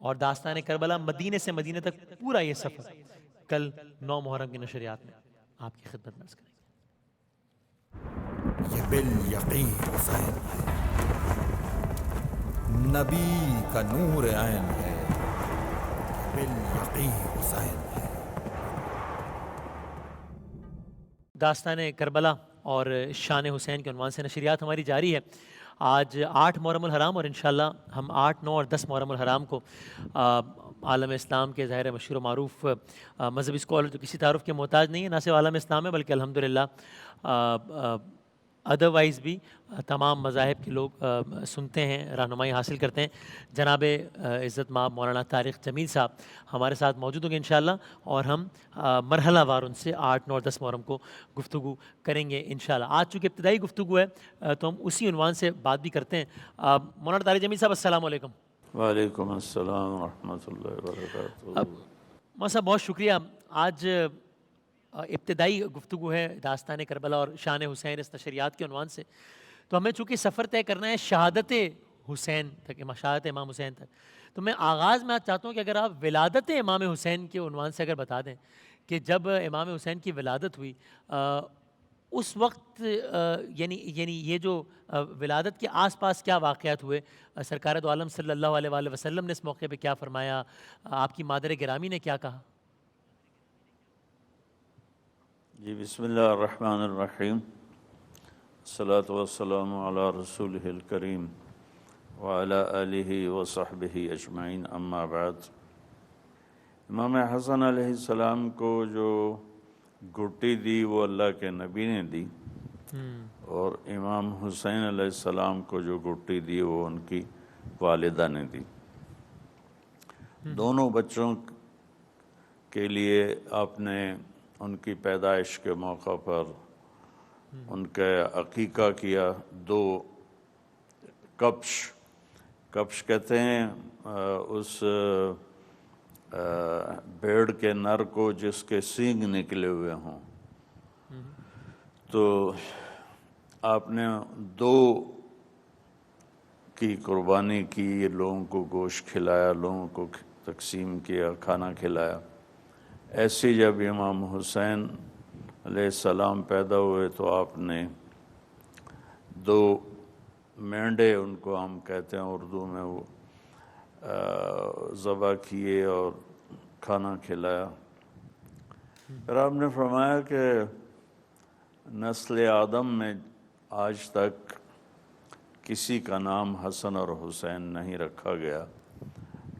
اور داستان کربلا مدینے سے مدینے تک پورا یہ سفر کل 9 محرم کی نشریات میں آپ کی خدمت میں عرض کریں گے. یہ بالیقین حسین ہے, نبی کا نور عین ہے, بالیقین حسین ہے. داستان کربلا اور شان حسین کے عنوان سے نشریات ہماری جاری ہے. آج 8 محرم الحرام, اور انشاءاللہ ہم 8, 9 اور 10 محرم الحرام کو عالم اسلام کے ظاہر مشہور و معروف مذہبی اسکالر جو کسی تعارف کے محتاج نہیں ہے, نہ صرف عالم اسلام ہے بلکہ الحمدللہ ادروائز بھی تمام مذاہب کے لوگ سنتے ہیں, رہنمائی حاصل کرتے ہیں. جناب عزت مآب مولانا طارق جمیل صاحب ہمارے ساتھ موجود ہوں گے انشاءاللہ, اور ہم مرحلہ وار ان سے 8, 9 اور 10 محرم کو گفتگو کریں گے انشاءاللہ. آج چونکہ ابتدائی گفتگو ہے تو ہم اسی عنوان سے بات بھی کرتے ہیں. مولانا طارق جمیل صاحب السلام علیکم. وعلیکم السلام ورحمۃ اللہ وبرکاتہ. مولانا صاحب بہت شکریہ. آج ابتدائی گفتگو ہے داستان کربلا اور شان حسین اس نشریات کے عنوان سے. تو ہمیں چونکہ سفر طے کرنا ہے شہادت حسین تک، شہادت امام حسین تک، تو میں آغاز میں چاہتا ہوں کہ اگر آپ ولادت امام حسین کے عنوان سے اگر بتا دیں کہ جب امام حسین کی ولادت ہوئی اس وقت یعنی یہ جو ولادت کے آس پاس کیا واقعات ہوئے، سرکار دو عالم صلی اللہ علیہ وآلہ وسلم نے اس موقع پہ کیا فرمایا، آپ کی مادر گرامی نے کیا کہا؟ جی بسم اللہ الرحمن الرحیم، الصلاۃ والسلام علی رسولہ الکریم وعلی آلہ وصحبہ اجمعین، اما بعد. امام حسن علیہ السلام کو جو گھٹی دی وہ اللہ کے نبی نے دی، اور امام حسین علیہ السلام کو جو گھٹی دی وہ ان کی والدہ نے دی. دونوں بچوں کے لیے آپ نے ان کی پیدائش کے موقع پر ان کا عقیقہ کیا. 2 کپش کہتے ہیں اس بھیڑ کے نر کو جس کے سینگ نکلے ہوئے ہوں. تو آپ نے 2 کی قربانی کی، لوگوں کو گوشت کھلایا، لوگوں کو تقسیم کیا، کھانا کھلایا. ایسی جب امام حسین علیہ السلام پیدا ہوئے تو آپ نے 2 مینڈے، ان کو ہم کہتے ہیں اردو میں، وہ ذبح کیے اور کھانا کھلایا. پھر آپ نے فرمایا کہ نسل آدم میں آج تک کسی کا نام حسن اور حسین نہیں رکھا گیا.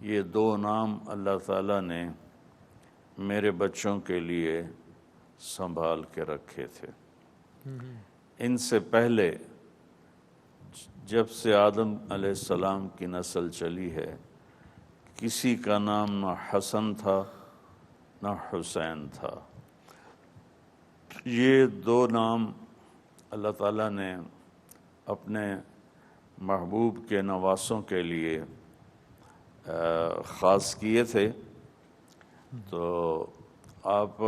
یہ 2 نام اللہ تعالیٰ نے میرے بچوں کے لیے سنبھال کے رکھے تھے. ان سے پہلے جب سے آدم علیہ السلام کی نسل چلی ہے کسی کا نام نہ حسن تھا نہ حسین تھا. یہ 2 نام اللہ تعالیٰ نے اپنے محبوب کے نواسوں کے لیے خاص کیے تھے. تو آپ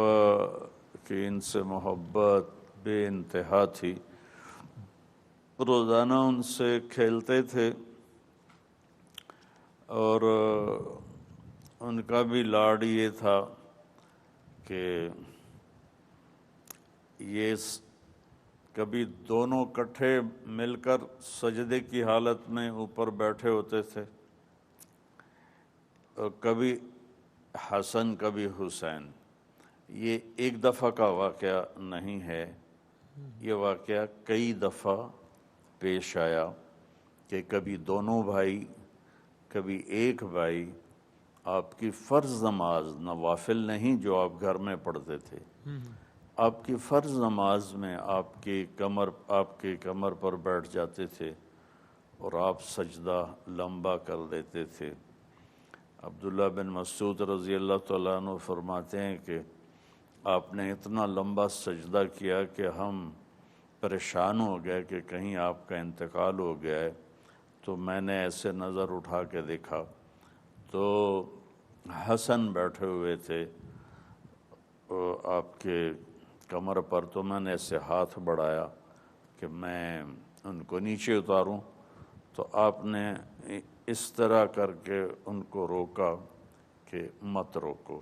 کی ان سے محبت بے انتہا تھی. روزانہ ان سے کھیلتے تھے اور ان کا بھی لاڈ یہ تھا کہ یہ کبھی دونوں کٹھے مل کر سجدے کی حالت میں اوپر بیٹھے ہوتے تھے، اور کبھی حسن کبھی حسین. یہ ایک دفعہ کا واقعہ نہیں ہے، یہ واقعہ کئی دفعہ پیش آیا کہ کبھی دونوں بھائی، کبھی ایک بھائی آپ کی فرض نماز، نوافل نہیں جو آپ گھر میں پڑھتے تھے، آپ کی فرض نماز میں آپ کی کمر پر بیٹھ جاتے تھے اور آپ سجدہ لمبا کر دیتے تھے. عبداللہ بن مسعود رضی اللہ تعالیٰ عنہ فرماتے ہیں کہ آپ نے اتنا لمبا سجدہ کیا کہ ہم پریشان ہو گئے کہ کہیں آپ کا انتقال ہو گیا ہے. تو میں نے ایسے نظر اٹھا کے دیکھا تو حسن بیٹھے ہوئے تھے آپ کے کمر پر. تو میں نے ایسے ہاتھ بڑھایا کہ میں ان کو نیچے اتاروں، تو آپ نے اس طرح کر کے ان کو روکا کہ مت روکو.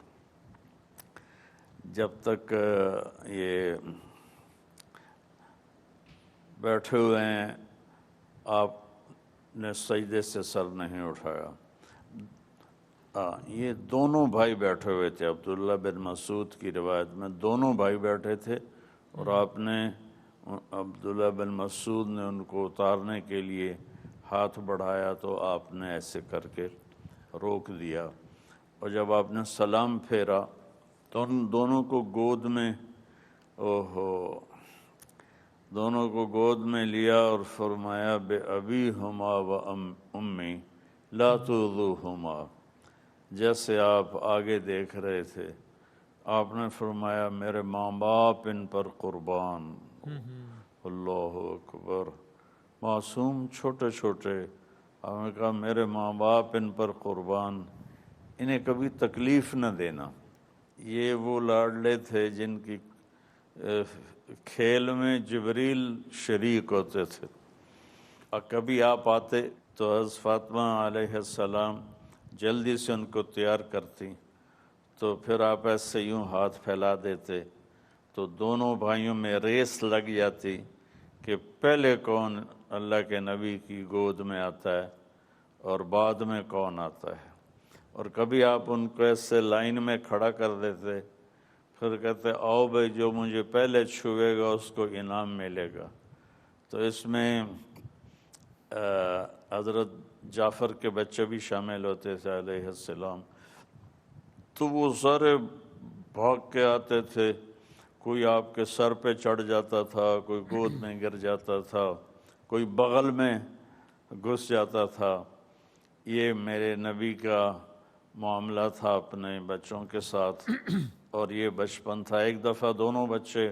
جب تک یہ بیٹھے ہوئے ہیں آپ نے سجدے سے سر نہیں اٹھایا. یہ دونوں بھائی بیٹھے ہوئے تھے. عبداللہ بن مسعود کی روایت میں دونوں بھائی بیٹھے تھے اور آپ نے عبداللہ بن مسعود نے ان کو اتارنے کے لیے ہاتھ بڑھایا تو آپ نے ایسے کر کے روک دیا. اور جب آپ نے سلام پھیرا تو ان دونوں کو گود میں دونوں کو گود میں لیا اور فرمایا بے ابی ہما و امی لا تؤذوہما. جیسے آپ آگے دیکھ رہے تھے آپ نے فرمایا میرے ماں باپ ان پر قربان. اللہ اکبر. معصوم چھوٹے چھوٹے، آپ نے کہا میرے ماں باپ ان پر قربان، انہیں کبھی تکلیف نہ دینا. یہ وہ لاڈلے تھے جن کی کھیل میں جبریل شریک ہوتے تھے، اور کبھی آپ آتے تو حضرت فاطمہ علیہ السلام جلدی سے ان کو تیار کرتی، تو پھر آپ ایسے یوں ہاتھ پھیلا دیتے تو دونوں بھائیوں میں ریس لگ جاتی کہ پہلے کون اللہ کے نبی کی گود میں آتا ہے اور بعد میں کون آتا ہے۔ اور کبھی آپ ان کو ایسے لائن میں کھڑا کر دیتے، پھر کہتے آؤ بھائی جو مجھے پہلے چھوئے گا اس کو انعام ملے گا۔ تو اس میں حضرت جعفر کے بچے بھی شامل ہوتے تھے علیہ السلام، تو وہ سارے بھاگ کے آتے تھے، کوئی آپ کے سر پہ چڑھ جاتا تھا، کوئی گود میں گر جاتا تھا، کوئی بغل میں گھس جاتا تھا۔ یہ میرے نبی کا معاملہ تھا اپنے بچوں کے ساتھ، اور یہ بچپن تھا۔ ایک دفعہ دونوں بچے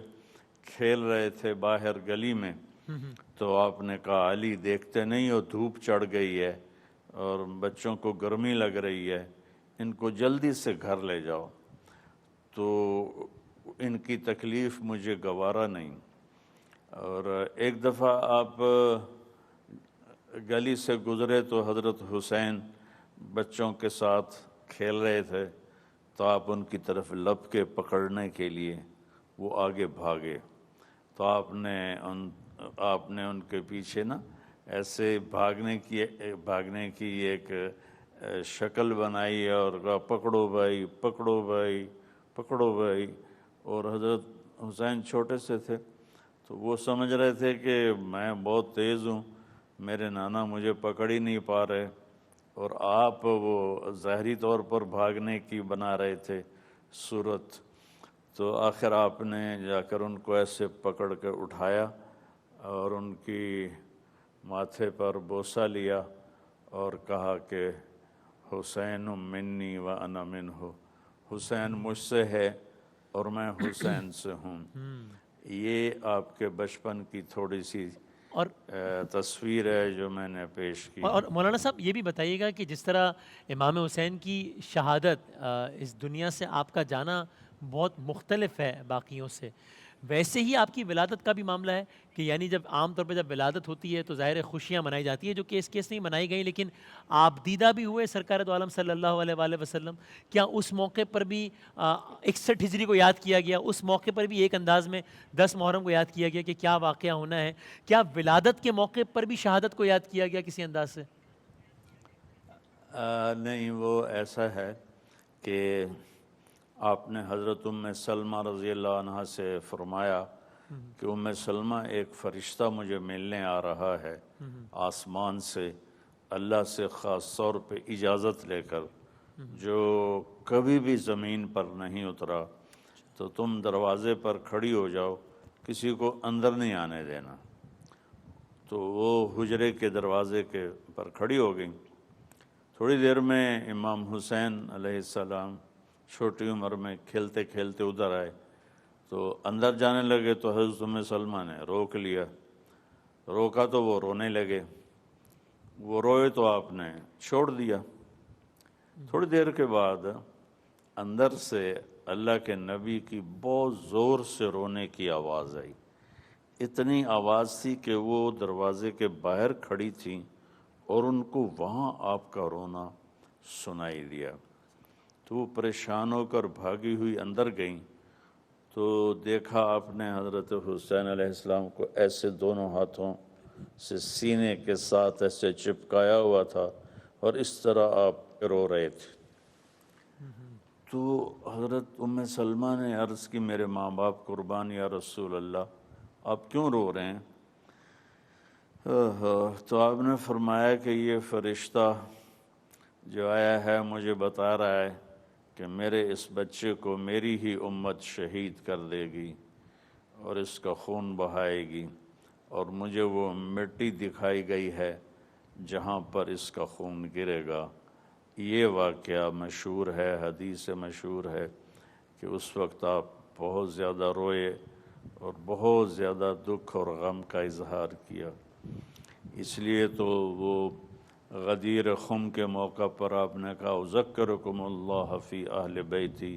کھیل رہے تھے باہر گلی میں، تو آپ نے کہا علی دیکھتے نہیں ہو دھوپ چڑھ گئی ہے اور بچوں کو گرمی لگ رہی ہے، ان کو جلدی سے گھر لے جاؤ۔ تو ان کی تکلیف مجھے گوارا نہیں۔ اور ایک دفعہ آپ گلی سے گزرے تو حضرت حسین بچوں کے ساتھ کھیل رہے تھے، تو آپ ان کی طرف لپ کے پکڑنے کے لیے وہ آگے بھاگے، تو آپ نے ان کے پیچھے نا ایسے بھاگنے کی ایک شکل بنائی اور کہا پکڑو بھائی پکڑو بھائی پکڑو بھائی۔ اور حضرت حسین چھوٹے سے تھے تو وہ سمجھ رہے تھے کہ میں بہت تیز ہوں، میرے نانا مجھے پکڑ ہی نہیں پا رہے، اور آپ وہ ظاہری طور پر بھاگنے کی بنا رہے تھے صورت۔ تو آخر آپ نے جا کر ان کو ایسے پکڑ کے اٹھایا اور ان کی ماتھے پر بوسہ لیا اور کہا کہ حسین منی و انا منہ، حسین مجھ سے ہے اور میں حسین سے ہوں۔ یہ آپ کے بچپن کی تھوڑی سی اور تصویر ہے جو میں نے پیش کی۔ اور مولانا صاحب یہ بھی بتائیے گا کہ جس طرح امام حسین کی شہادت اس دنیا سے آپ کا جانا بہت مختلف ہے باقیوں سے، ویسے ہی آپ کی ولادت کا بھی معاملہ ہے کہ یعنی جب عام طور پہ جب ولادت ہوتی ہے تو ظاہر خوشیاں منائی جاتی ہیں جو کہ اس کیس نہیں منائی گئیں، لیکن آپ دیدہ بھی ہوئے سرکار دو عالم صلی اللہ علیہ وآلہ وسلم، کیا اس موقع پر بھی 61 ہجری کو یاد کیا گیا، اس موقع پر بھی ایک انداز میں 10 محرم کو یاد کیا گیا کہ کیا واقعہ ہونا ہے؟ کیا ولادت کے موقع پر بھی شہادت کو یاد کیا گیا کسی انداز سے؟ نہیں، وہ ایسا ہے کہ آپ نے حضرت ام سلمہ رضی اللہ عنہ سے فرمایا کہ ام سلمہ ایک فرشتہ مجھے ملنے آ رہا ہے آسمان سے، اللہ سے خاص طور پہ اجازت لے کر، جو کبھی بھی زمین پر نہیں اترا، تو تم دروازے پر کھڑی ہو جاؤ، کسی کو اندر نہیں آنے دینا۔ تو وہ حجرے کے دروازے کے پر کھڑی ہو گئیں۔ تھوڑی دیر میں امام حسین علیہ السلام چھوٹی عمر میں کھیلتے کھیلتے ادھر آئے، تو اندر جانے لگے تو حضرت ام سلمہ نے روک لیا، روکا تو وہ رونے لگے، وہ روئے تو آپ نے چھوڑ دیا۔ تھوڑی دیر کے بعد اندر سے اللہ کے نبی کی بہت زور سے رونے کی آواز آئی، اتنی آواز تھی کہ وہ دروازے کے باہر کھڑی تھیں اور ان کو وہاں آپ کا رونا سنائی دیا۔ تو وہ پریشان ہو کر بھاگی ہوئی اندر گئیں، تو دیکھا آپ نے حضرت حسین علیہ السلام کو ایسے دونوں ہاتھوں سے سینے کے ساتھ ایسے چپکایا ہوا تھا اور اس طرح آپ رو رہے تھے۔ تو حضرت ام سلمہ نے عرض کی میرے ماں باپ قربان یا رسول اللہ، آپ کیوں رو رہے ہیں؟ تو آپ نے فرمایا کہ یہ فرشتہ جو آیا ہے مجھے بتا رہا ہے کہ میرے اس بچے کو میری ہی امت شہید کر دے گی اور اس کا خون بہائے گی، اور مجھے وہ مٹی دکھائی گئی ہے جہاں پر اس کا خون گرے گا۔ یہ واقعہ مشہور ہے، حدیث مشہور ہے کہ اس وقت آپ بہت زیادہ روئے اور بہت زیادہ دکھ اور غم کا اظہار کیا۔ اس لیے تو وہ غدیر خم کے موقع پر آپ نے کہا اذکرکم اللہ فی اہل بیتی،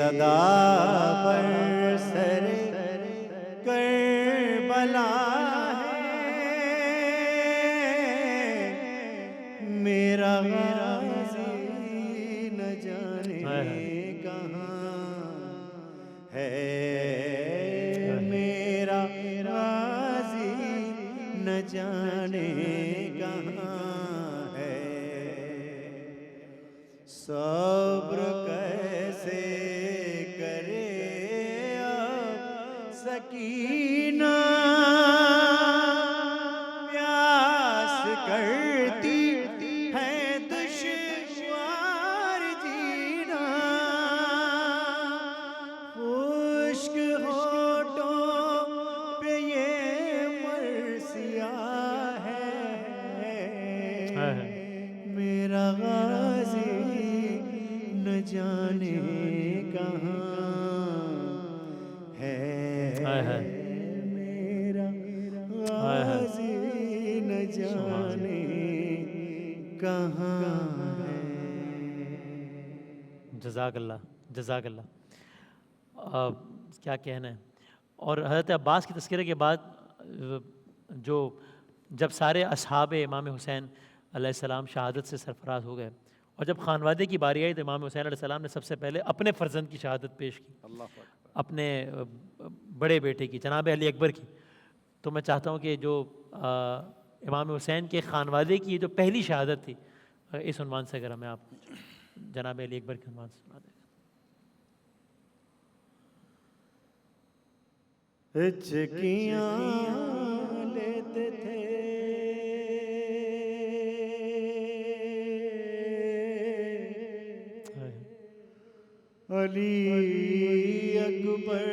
صدا پر سر کربلا ہے، میرا غازی نہ جانے کہاں ہے، میرا غازی نہ جانے کہاں ہے، صبر کیسے کرے اب سکینہ، پیاس کرتی ہے دشوار جینا، خشک ہونٹوں پہ یہ مرثیہ ہے، میرا غازی نہ جانے کہاں ہے، میرا غازی نہ جانے کہاں ہے۔ جزاک اللہ، جزاک اللہ۔ کیا کہنا ہے۔ اور حضرت عباس کی تذکرے کے بعد جو جب سارے اصحاب امام حسین علیہ السلام شہادت سے سرفراز ہو گئے، اور جب خانوادے کی باری آئی تو امام حسین علیہ السلام نے سب سے پہلے اپنے فرزند کی شہادت پیش کی، اپنے بڑے بیٹے کی، جناب علی اکبر کی۔ تو میں چاہتا ہوں کہ جو امام حسین کے خانوادے کی جو پہلی شہادت تھی، اس عنوان سے اگر ہمیں آپ جناب علی اکبر کے عنوان سے سنا دیں۔ ہچکیاں لیتے تھے علی اکبر،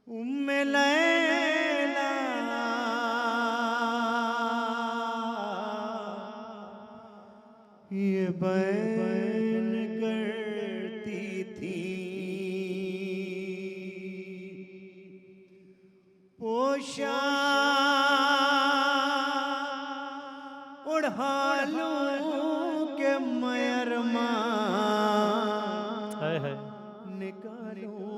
ام لیلا یہ بیان کرتی تھی، پوشا اڑھا لوں کہ میرما نکالوں،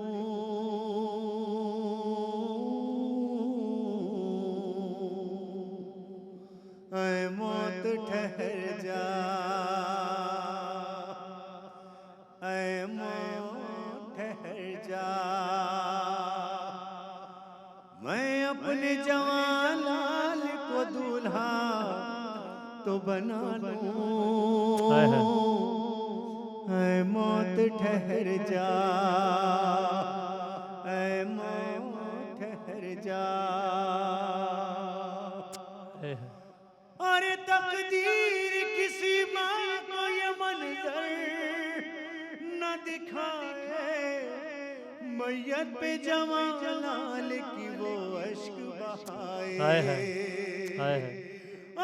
اے موت ٹھہر جا، اے موت ٹھہر جا، میں اپنے جوان لال کو دولہا تو بنا لوں، اے موت ٹھہر جا، اے موت ٹھہر جا، اور تقدیر کسی ماں کو یہ منظر نہ دکھائے، میت پہ جوان لال کی وہ اشک بہائے،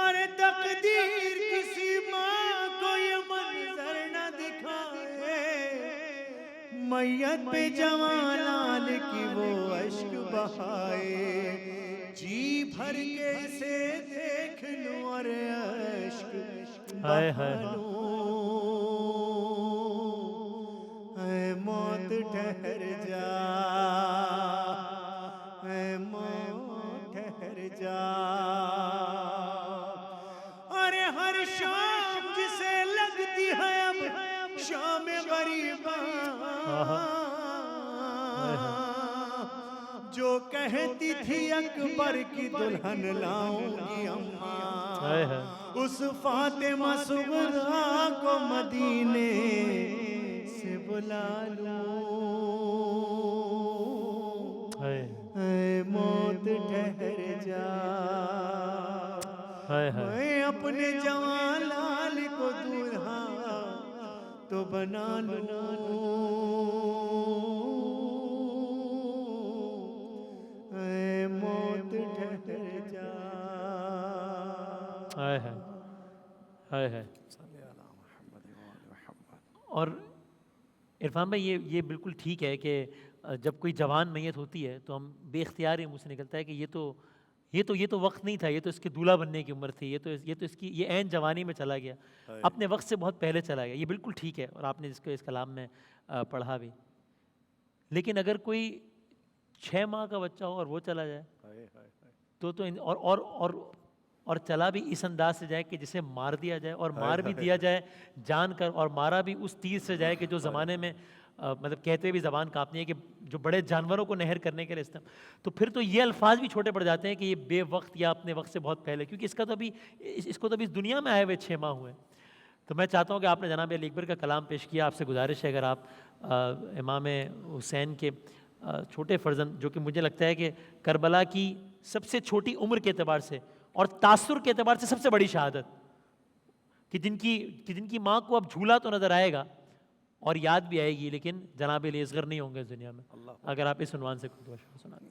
اور تقدیر کسی ماں کو یہ منظر نہ دکھائے، میت پہ جوان لال کی وہ اشک بہائے، جی بھر کے اسے دیکھ لوں اور اشک بہا لوں، اے موت ٹھہر جا، اے موت ٹھہر جا، ارے ہر شام جسے لگتی ہے اب شام غریباں، جو کہتی تھی اکبر کی دلہن لاؤں گی اماں، اس فاطمہ صغرا کو مدینے سے بلا لوں، اے موت ٹھہر جا، میں اپنے جوان لال کو دولہا تو بنا لوں، اے موت ٹھہر جا۔ اور عرفان بھائی یہ بالکل ٹھیک ہے کہ جب کوئی جوان میت ہوتی ہے تو ہم بے اختیار ہی منہ سے نکلتا ہے کہ یہ تو وقت نہیں تھا, یہ تو اس کے دولہا بننے کی عمر تھی, یہ تو اس کی یہ عین جوانی میں چلا گیا, اپنے وقت سے بہت پہلے چلا گیا. یہ بالکل ٹھیک ہے, اور آپ نے اس کلام میں پڑھا بھی. لیکن اگر کوئی 6 ماہ کا بچہ ہو اور وہ چلا جائے اور چلا بھی اس انداز سے جائے کہ جسے مار دیا جائے, اور مار بھی دیا جائے جان کر, اور مارا بھی اس تیر سے جائے کہ جو زمانے میں مطلب کہتے بھی زبان کانپتی ہے کہ جو بڑے جانوروں کو نہر کرنے کے لیے استعمال, تو پھر تو یہ الفاظ بھی چھوٹے پڑ جاتے ہیں کہ یہ بے وقت یا اپنے وقت سے بہت پہلے, کیونکہ اس کو تو ابھی اس دنیا میں آئے ہوئے 6 ماہ ہوئے. تو میں چاہتا ہوں کہ آپ نے جناب علی اکبر کا کلام پیش کیا, آپ سے گزارش ہے اگر آپ امام حسین کے چھوٹے فرزند, جو کہ مجھے لگتا ہے کہ کربلا کی سب سے چھوٹی عمر کے اعتبار سے اور تاثر کے اعتبار سے سب سے بڑی شہادت, کہ جن کی ماں کو اب جھولا تو نظر آئے گا اور یاد بھی آئے گی, لیکن جناب علی اصغر نہیں ہوں گے اس دنیا میں. اگر آپ اس عنوان سے کوئی سنا دیں.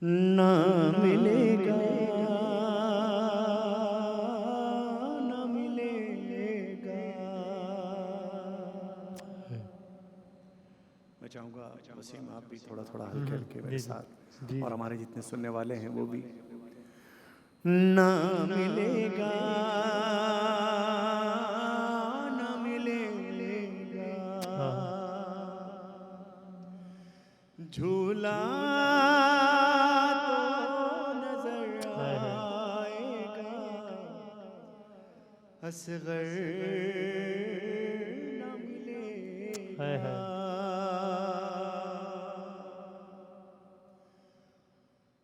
نہ ملے گا نہ ملے گا. میں چاہوں گا وسیم آپ بھی تھوڑا تھوڑا ہلکے ہلکے میرے ساتھ, اور ہمارے جتنے سننے والے ہیں وہ بھی. نہ ملے گا نہ ملے گا جھولا تو نظر آئے گا, اصغر نہ ملے گا.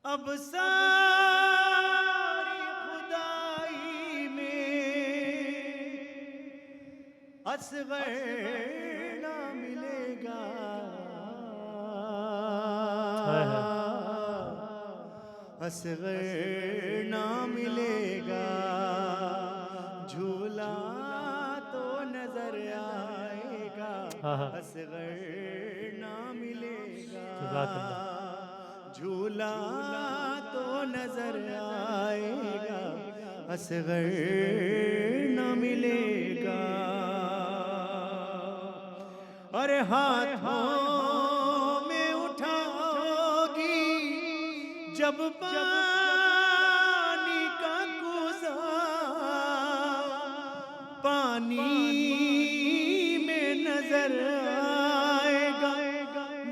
اب ساری خدائی میں اصغر نہ ملے گا, اصغر نہ ملے گا. جھولا تو نظر آئے گا, اصغر نہ ملے گا. جھولا تو نظر آئے گا, اصغر نہ ملے گا. اور ہاتھوں میں اٹھاؤ گی جب پانی کا کوزہ, پانی میں نظر آئے گا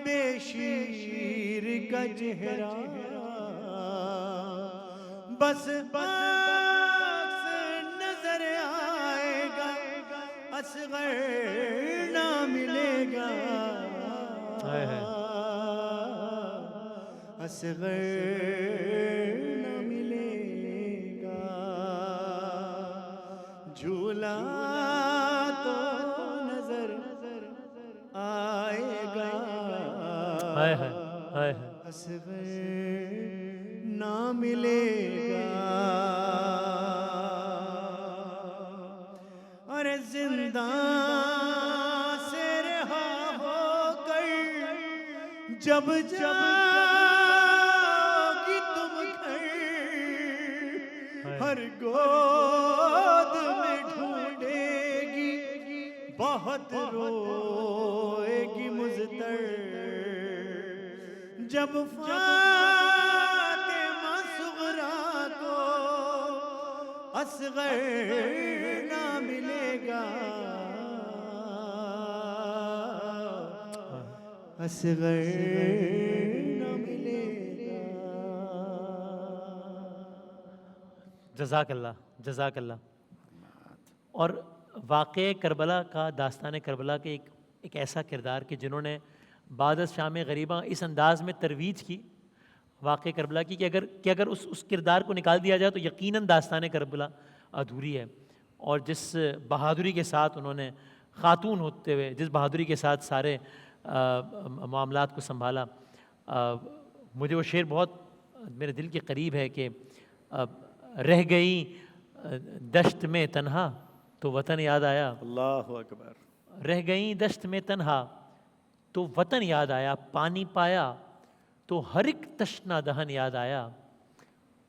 بے شیر کا چہرہ. بس نظر آئے گا, اصغر نہ ملے گا, اصغر نہ ملے گا. جھولا تو نظر آئے گا, اصغر نہ ملے گا. اور زندان سے رہا ہو کر جب جاؤگی تم گھر, ہر گود میں ڈھونڈے گی, بہت روئے گی مضطر. جب فاطمہ صغریٰ کو اصغر نہ ملے گا, اصغر نہ ملے گا. جزاک اللہ, جزاک اللہ. اور واقع کربلا کا, داستان کربلا کے ایک ایسا کردار کہ جنہوں نے بعد از شام غریباں اس انداز میں ترویج کی واقع کربلا کی کہ اگر اس کردار کو نکال دیا جائے تو یقیناً داستان کربلا ادھوری ہے. اور جس بہادری کے ساتھ انہوں نے خاتون ہوتے ہوئے جس بہادری کے ساتھ سارے معاملات کو سنبھالا, مجھے وہ شعر بہت میرے دل کے قریب ہے کہ رہ گئی دشت میں تنہا تو وطن یاد آیا. اللہ اکبر. رہ گئی دشت میں تنہا تو وطن یاد آیا, پانی پایا تو ہر ایک تشنا دہن یاد آیا,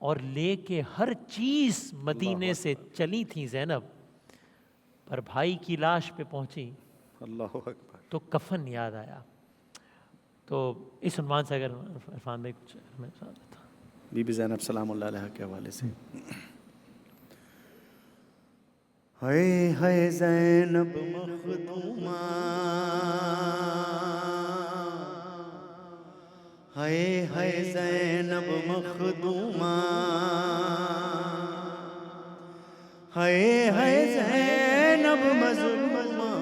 اور لے کے ہر چیز مدینے سے چلی تھیں زینب, پر بھائی کی لاش پہ پہنچی اللہ اکبر تو کفن یاد آیا. تو اس عنوان سے اگر عرفان بھائی کچھ ہمیں سنا دیتا. بی بی زینب سلام اللہ علیہ کے حوالے سے. ہائے ہائے زینب مخدومہ، ہائے ہائے زینب مخدومہ، ہائے ہائے زینب مظلومہ،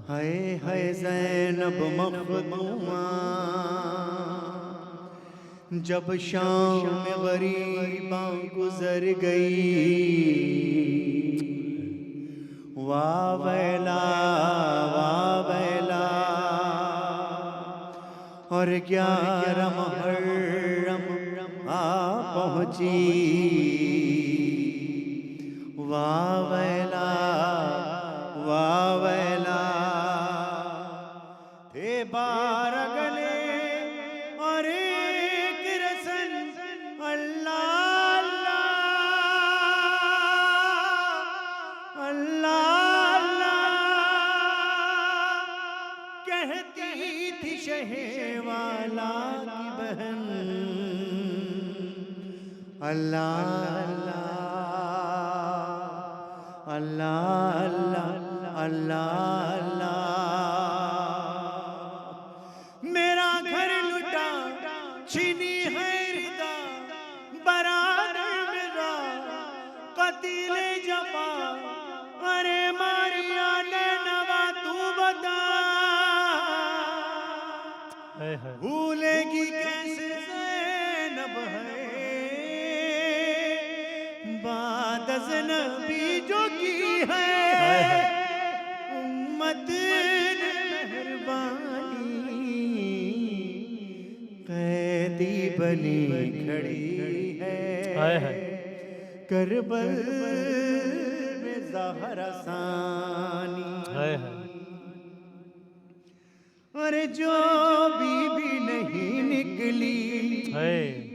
ہائے ہائے زینب مخدومہ. جب شام غریباں گزر گئی، واہ ویلا واہ ویلا، اور 11 محرم آ پہنچی، واہ ویلا واہ ویلا. تھے 12 گلے اور ایک رسن، اللہ اللہ اللہ اللہ کہتی تھی شہ والا کی بہن، اللہ اللہ اللہ اللہ اللہ. میرا گھر لٹا چھینی ہے ردا، برادر میرا قتیل جفا، ارے ماریا نینوا تو بتا، بھولے گی کیسے زینب ہے بات از نبی جو کی ہے، امت مہربانی قیدی بنی کھڑی ہے، کربل میں زہرا ثانی. اور جو بی بی نہیں نکلی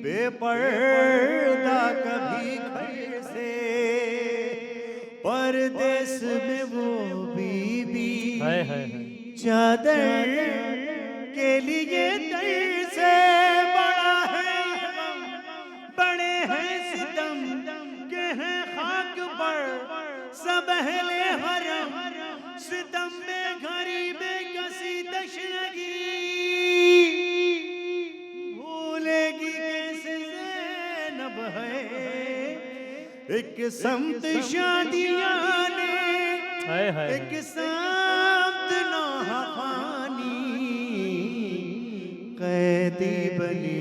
بے پردہ کبھی گھر سے، پردیس میں وہ بی بی چادر کے لیے در سے، بڑا ہے غم بڑے ہیں ستم کہ ہیں خاک پر سب اہل حرم، ستم میں غریب کسی تشنگی، بھولے گی کیسے زینب ہے ایک سمت شادیاں نے، ایک سمت نوح خوانی، قیدی بنی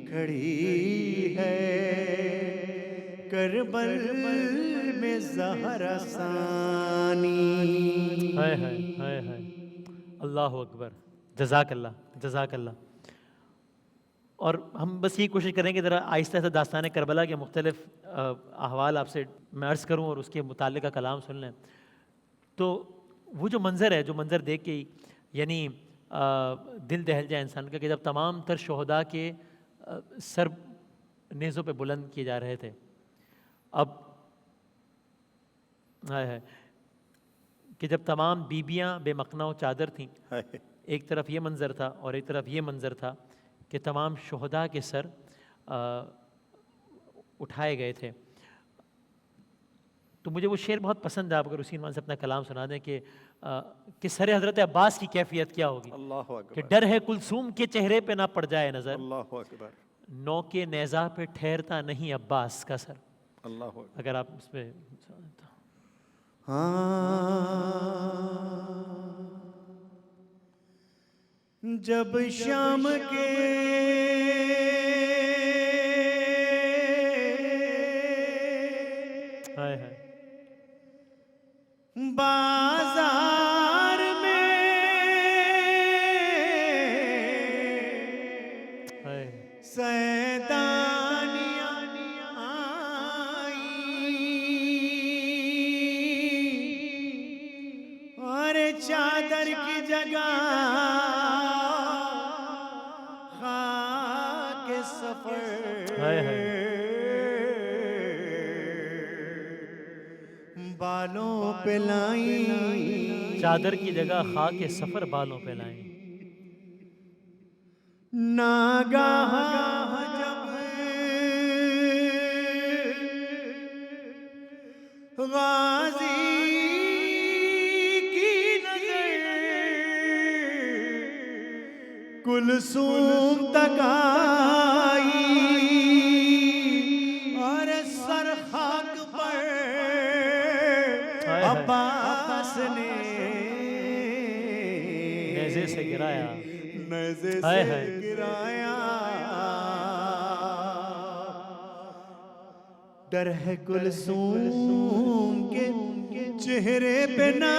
کھڑی ہے، کربل میں زہرا ثانی. اللہ اکبر، جزاک اللہ جزاک اللہ. اور ہم بس یہ کوشش کریں کہ ذرا آہستہ آہستہ داستان کربلا کے مختلف احوال آپ سے میں عرض کروں اور اس کے متعلق کا کلام سن لیں. تو وہ جو منظر ہے، جو منظر دیکھ کے یعنی دل دہل جائے انسان کا، کہ جب تمام تر شہداء کے سر نیزوں پہ بلند کیے جا رہے تھے، اب کہ جب تمام بیبیاں بے مقنع و چادر تھیں، ایک طرف یہ منظر تھا اور ایک طرف یہ منظر تھا کہ تمام شہداء کے سر اٹھائے گئے تھے. تو مجھے وہ شعر بہت پسند ہے، آپ اگر اسی عنوان سے اپنا کلام سنا دیں کہ سر حضرت عباس کی کیفیت کیا ہوگی. اللہ اکبر. کہ ڈر ہے کلثوم کے چہرے پہ نہ پڑ جائے نظر، اللہ اکبر. نو کے نیزہ پہ ٹھہرتا نہیں عباس کا سر. اللہ اکبر. اگر آپ اس پہ جب شام کے بازار میں سیدانیاں آئیں اور چادر کی جگہ خاک سفر، بالوں پہ لائیں چادر کی جگہ خاک سفر بالوں پہ لائیں. ناگاہ جب غازی کی نظر کلثوم تک آئی اور سر خاک پر عباس نے نیزے سے گرایا. نیزے ہائے سے ہائے. گرایا. ڈر ہے کلثوم کے چہرے پہ نہ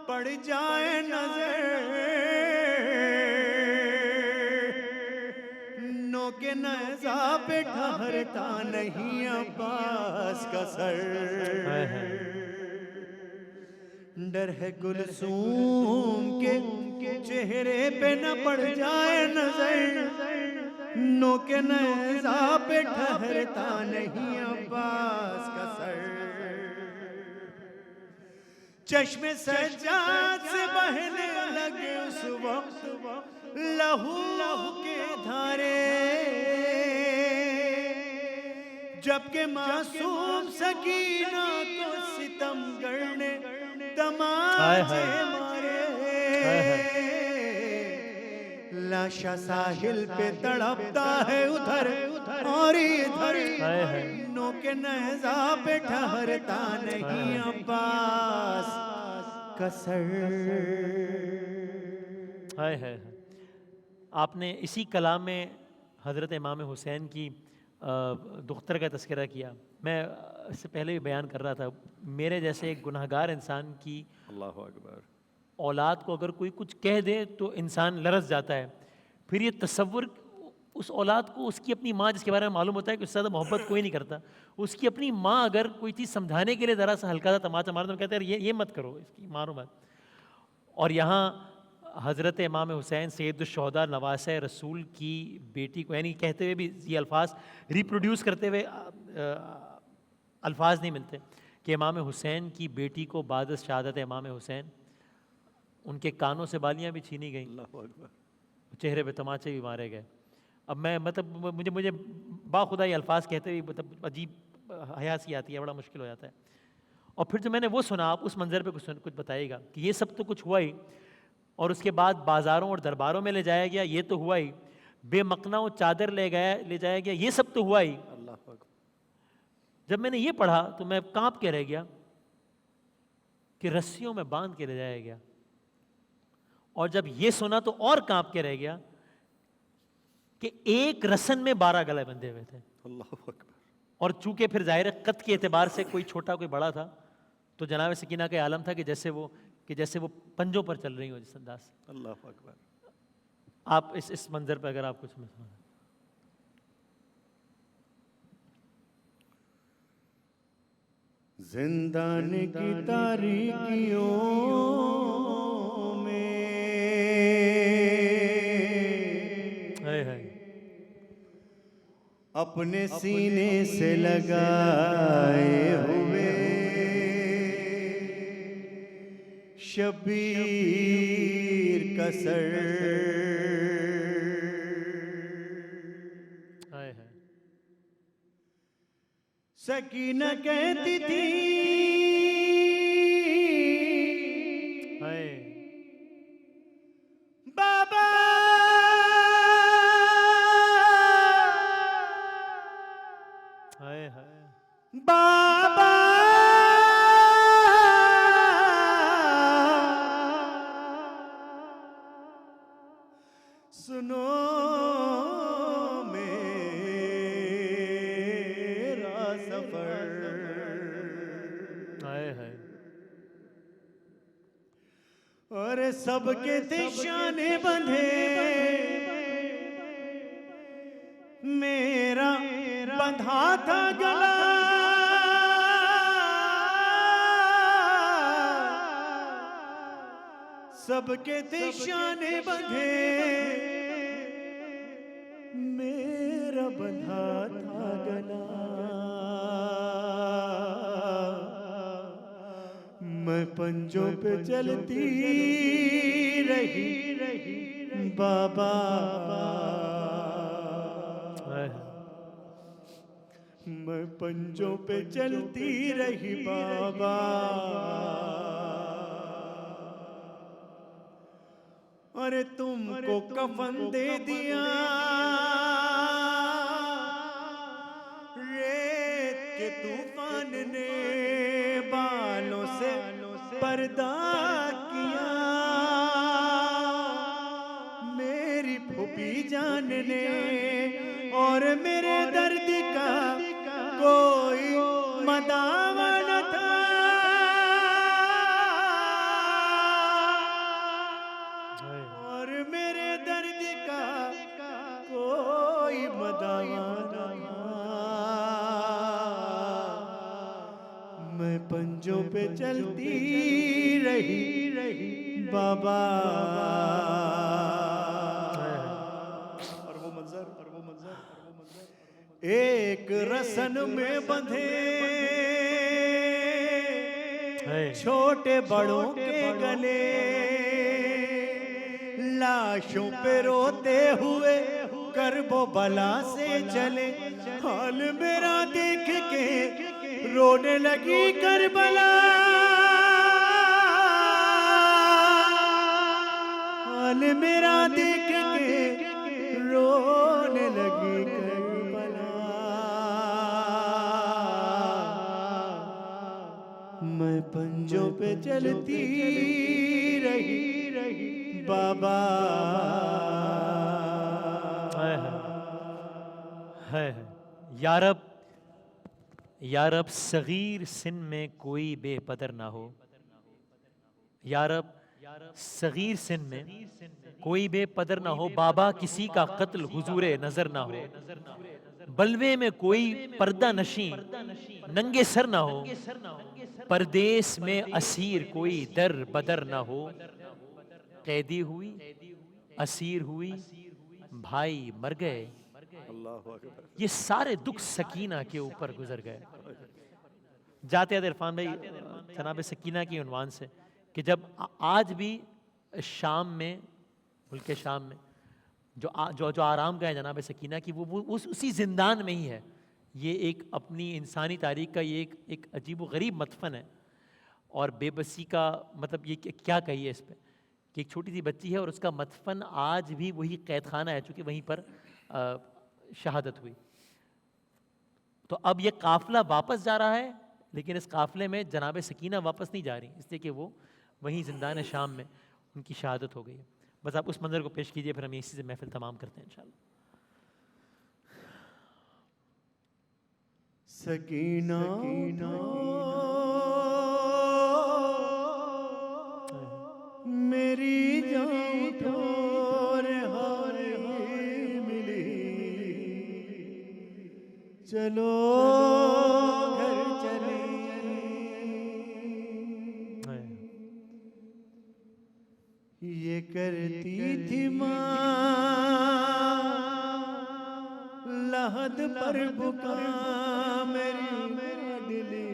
پڑ جائے نظر. نو کے نیزہ پہ ٹھہرتا نہیں عباس کا سر. ڈر ہے کلثوم کے چہرے پہ نہ پڑ جائے نظر. نو کے نیزہ پہ ٹھہرتا نہیں عباس کا سر. چشم سجاد سے بہنے لگے اس وقت لہو کے دھارے جبکہ معصوم سکینہ کو ستمگر نے تماچے مارے. لاشا ساحل پہ تڑپتا ہے ادھر اور ادھر. نو کے نیزہ پہ ٹھہرتا نہیں عباس کا سر. آپ نے اسی کلام میں حضرت امام حسین کی دختر کا تذکرہ کیا. میں اس سے پہلے بھی بیان کر رہا تھا, میرے جیسے ایک گناہگار انسان کی اللہ اکبر اولاد کو اگر کوئی کچھ کہہ دے تو انسان لرز جاتا ہے. پھر یہ تصور اس اولاد کو اس کی اپنی ماں, جس کے بارے میں معلوم ہوتا ہے کہ اس سے زیادہ محبت کوئی نہیں کرتا, اس کی اپنی ماں اگر کوئی چیز سمجھانے کے لیے ذرا سا ہلکا سا تماچا مارے تو کہتے ہیں یہ مت کرو, اس کی مارو مت. اور یہاں حضرت امام حسین سید الشہداء نواسہ رسول کی بیٹی کو, یعنی کہتے ہوئے بھی یہ الفاظ ریپروڈیوس کرتے ہوئے الفاظ نہیں ملتے کہ امام حسین کی بیٹی کو بعد از شہادت امام حسین ان کے کانوں سے بالیاں بھی چھینی گئیں, چہرے پہ تماچے بھی مارے گئے. اب میں مطلب مجھے باخدا یہ الفاظ کہتے ہوئے مطلب عجیب حیا سی آتی ہے, بڑا مشکل ہو جاتا ہے. اور پھر جو میں نے وہ سنا, آپ اس منظر پہ کچھ بتائیے گا کہ یہ سب تو کچھ ہوا ہی, اور اس کے بعد بازاروں اور درباروں میں لے جایا گیا, یہ تو ہوا ہی. بے مقنع چادر لے جایا گیا, یہ سب تو ہوا ہی. جب میں نے یہ پڑھا تو میں کانپ کے رہ گیا کہ رسیوں میں باندھ کے لے جایا گیا. اور جب یہ سنا تو اور کانپ کے رہ گیا کہ ایک رسن میں 12 گلے بندھے ہوئے تھے. اللہ اکبر. اور چونکہ پھر ظاہر قد کے اعتبار سے کوئی چھوٹا کوئی بڑا تھا, تو جناب سکینہ کا عالم تھا کہ جیسے وہ پنجوں پر چل رہی ہو جس انداز سے. اللہ اکبر. آپ اس منظر پہ اگر آپ کچھ سنا. زندان کی تاریکیوں میں اپنے سینے سے لگائے ہوئے شبیر کا سر. سکینہ کہتی تھی بابا بابا سنو اور سب کے تھے شانے بندھے, میرا بندھا تھا گلا. سب کے تھے شانے بندھے, میرا بندھا تھا گلا. میں پنجوں پہ چلتی رہی بابا، میں پنجوں پہ چلتی رہی بابا، اور تم کو کفن دے دیا ریت کے طوفان نے، بالوں سے پردہ کیا میری پھوپھی جان نے، اور میرے درد کا کوئی مداوا نہ تھا، اور میرے درد کا کوئی مداوا نہ تھا، میں پنجوں پہ چلتی رہی بابا، اور وہ منظر ایک رسن میں بندھے چھوٹے بڑوں کے گلے، لاشوں پہ روتے ہوئے کرب و بلا سے چلے، حال میرا دیکھ کے رونے لگی کربلا، حال میرا دیکھ کے رونے لگی کربلا، میں پنجوں پہ چلتی رہی بابا، ہے یا رب صغیر سن میں کوئی بے پدر نہ ہو، یا رب صغیر سن میں کوئی بے پدر نہ ہو، بابا کسی کا قتل حضور نظر نہ ہو، بلوے میں کوئی پردہ نشین ننگے سر نہ ہو، پردیس میں اسیر کوئی در بدر نہ ہو، قیدی ہوئی اسیر ہوئی بھائی مر گئے، یہ سارے دکھ سکینہ کے اوپر گزر گئے۔ جاتے ہیں عرفان بھائی جناب سکینہ کی عنوان سے کہ جب آج بھی شام میں، ملک شام میں جو آرام گاہ ہے جناب سکینہ کی، وہ اسی زندان میں ہی ہے۔ یہ ایک اپنی انسانی تاریخ کا یہ ایک عجیب و غریب مدفن ہے، اور بے بسی کا مطلب یہ کیا کہیے اس پہ کہ ایک چھوٹی سی بچی ہے اور اس کا مدفن آج بھی وہی قید خانہ ہے، چونکہ وہیں پر شہادت ہوئی۔ تو اب یہ قافلہ واپس جا رہا ہے، لیکن اس قافلے میں جناب سکینہ واپس نہیں جا رہی، اس لیے کہ وہ وہیں زندان شام میں ان کی شہادت ہو گئی ہے۔ بس آپ اس منظر کو پیش کیجئے، پھر ہم اسی سے محفل تمام کرتے ہیں انشاءاللہ۔ سکینہ میری جان ٹھور ہاری ملی، چلو گھر چلے، یہ کرتی تھی ماں لحد پر بکا میری ڈلی،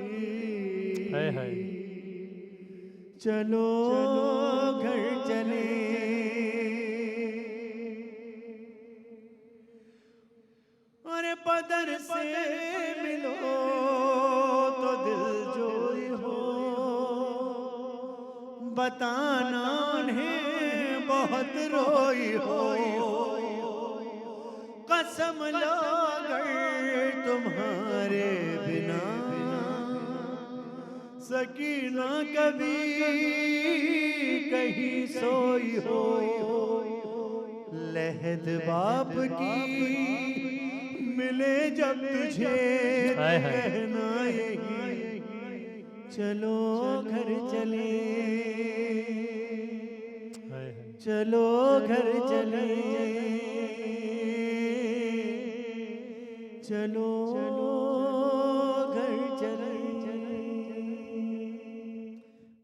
چلو گھر چلے، اور بدر سے ملو تو دل جوئی ہو، بتانا انہیں بہت روئی ہو، قسم لو گر تمہارے بنا سکینہ کبھی کہیں سوئی ہو، لحد باپ کی ملے جب تجھے کہنا یہی، چلو گھر چلے، چلو گھر چلے، چلو